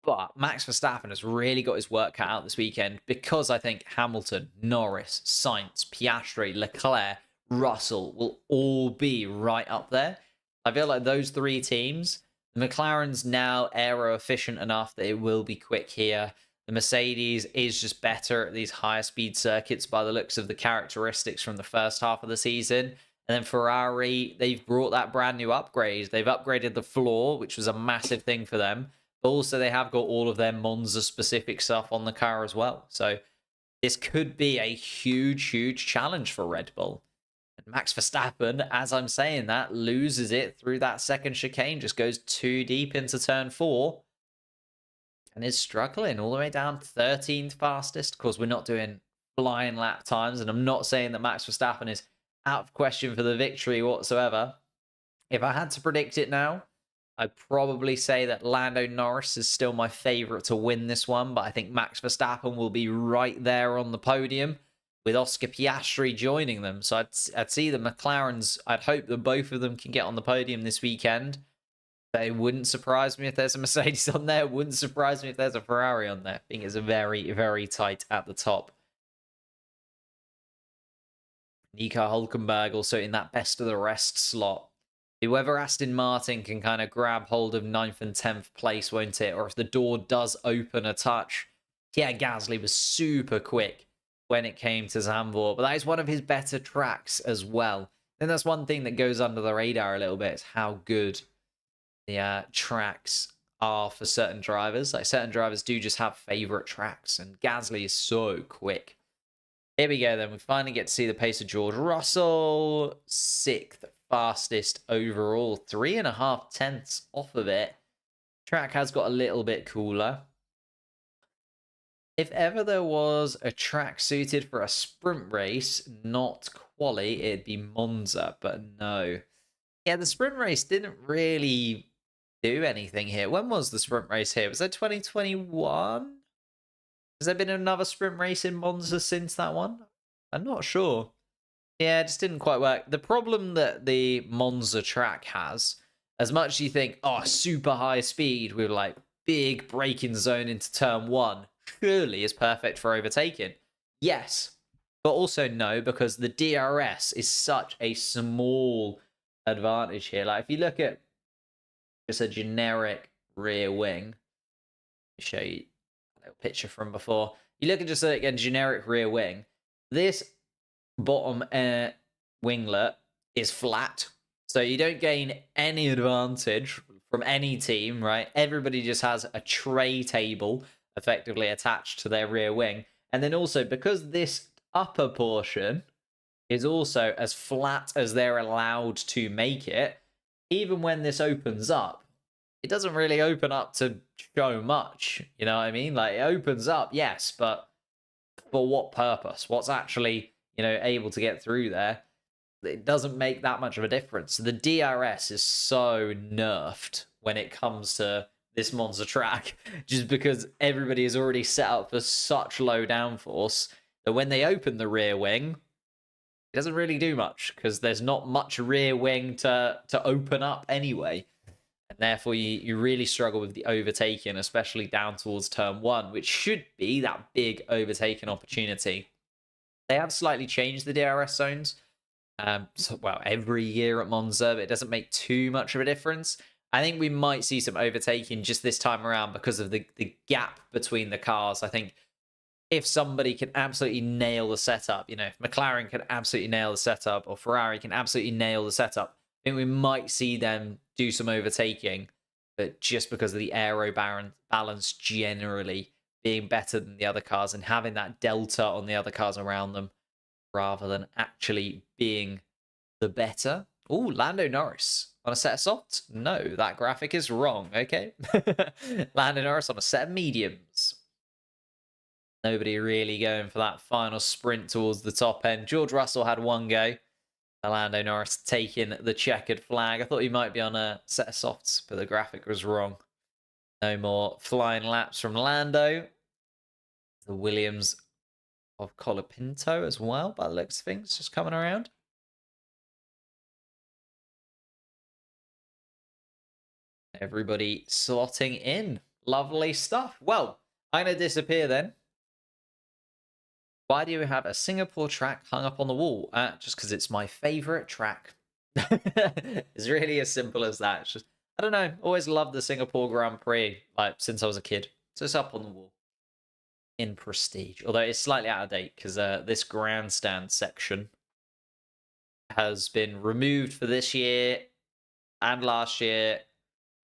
A: But Max Verstappen has really got his work cut out this weekend because I think Hamilton, Norris, Sainz, Piastri, Leclerc, Russell will all be right up there. I feel like those 3 teams, the McLaren's now aero efficient enough that it will be quick here. The Mercedes is just better at these higher speed circuits by the looks of the characteristics from the first half of the season. And then Ferrari, they've brought that brand new upgrade. They've upgraded the floor, which was a massive thing for them. But also they have got all of their Monza specific stuff on the car as well. So this could be a huge, huge challenge for Red Bull. And Max Verstappen, as I'm saying that, loses it through that second chicane, just goes too deep into turn 4 and is struggling all the way down 13th fastest. Of course, we're not doing flying lap times, and I'm not saying that Max Verstappen is out of question for the victory whatsoever. If I had to predict it now, I'd probably say that Lando Norris is still my favourite to win this one, but I think Max Verstappen will be right there on the podium with Oscar Piastri joining them. So I'd see the McLarens, I'd hope that both of them can get on the podium this weekend. But it wouldn't surprise me if there's a Mercedes on there. It wouldn't surprise me if there's a Ferrari on there. I think it's very, very tight at the top. Nico Hülkenberg also in that best of the rest slot. Whoever Aston Martin can kind of grab hold of 9th and 10th place, won't it? Or if the door does open a touch. Pierre Gasly was super quick when it came to Zandvoort, but that is one of his better tracks as well. And that's one thing that goes under the radar a little bit, is how good the tracks are for certain drivers. Like certain drivers do just have favorite tracks, and Gasly is so quick. Here we go then. We finally get to see the pace of George Russell. 6th fastest overall. 3.5 tenths off of it. Track has got a little bit cooler. If ever there was a track suited for a sprint race, not quali, it'd be Monza, but no. Yeah, the sprint race didn't really do anything here. When was the sprint race here? Was that 2021? Has there been another sprint race in Monza since that one? I'm not sure. Yeah, it just didn't quite work. The problem that the Monza track has, as much as you think, oh, super high speed with like big braking zone into turn 1, surely is perfect for overtaking. Yes, but also no, because the DRS is such a small advantage here. Like if you look at just a generic rear wing, let me show you a little picture from before. You look at just like a generic rear wing, this bottom air winglet is flat, so you don't gain any advantage from any team, right? Everybody just has a tray table effectively attached to their rear wing. And then also, because this upper portion is also as flat as they're allowed to make it, even when this opens up, it doesn't really open up to show much, you know what I mean? Like, it opens up, yes, but for what purpose? What's actually, you know, able to get through there? It doesn't make that much of a difference. The DRS is so nerfed when it comes to this Monza track, just because everybody is already set up for such low downforce that when they open the rear wing, it doesn't really do much because there's not much rear wing to open up anyway. And therefore, you really struggle with the overtaking, especially down towards turn 1, which should be that big overtaking opportunity. They have slightly changed the DRS zones, well, every year at Monza, but it doesn't make too much of a difference. I think we might see some overtaking just this time around because of the gap between the cars. I think if somebody can absolutely nail the setup, you know, if McLaren can absolutely nail the setup or Ferrari can absolutely nail the setup, I think we might see them do some overtaking, but just because of the aero balance generally being better than the other cars and having that delta on the other cars around them rather than actually being the better. Oh, Lando Norris on a set of softs? No, that graphic is wrong, okay? Lando Norris on a set of mediums. Nobody really going for that final sprint towards the top end. George Russell had one go. Lando Norris taking the checkered flag. I thought he might be on a set of softs, but the graphic was wrong. No more flying laps from Lando. The Williams of Colapinto as well, by the looks of things, just coming around. Everybody slotting in. Lovely stuff. Well, I'm going to disappear then. Why do you have a Singapore track hung up on the wall? Just because it's my favorite track. It's really as simple as that. It's just, I don't know. Always loved the Singapore Grand Prix, like since I was a kid. So it's up on the wall in prestige. Although it's slightly out of date because this grandstand section has been removed for this year and last year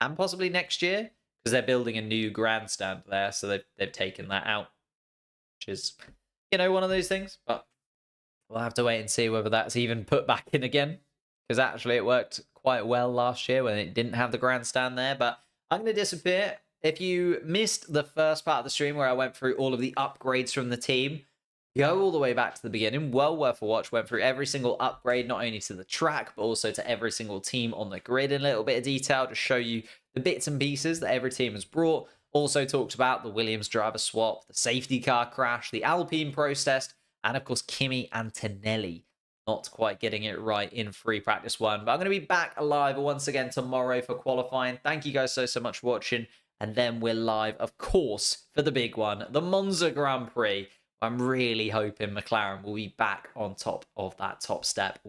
A: and possibly next year because they're building a new grandstand there. So they've taken that out, which is, you know, one of those things. But we'll have to wait and see whether that's even put back in again, because actually it worked quite well last year when it didn't have the grandstand there. But I'm going to disappear. If you missed the first part of the stream where I went through all of the upgrades from the team, go all the way back to the beginning. Well worth a watch. Went through every single upgrade, not only to the track, but also to every single team on the grid in a little bit of detail to show you the bits and pieces that every team has brought. Also talked about the Williams driver swap, the safety car crash, the Alpine protest, and of course, Kimmy Antonelli not quite getting it right in free practice one. But I'm going to be back live once again tomorrow for qualifying. Thank you guys so much for watching. And then we're live, of course, for the big one, the Monza Grand Prix. I'm really hoping McLaren will be back on top of that top step.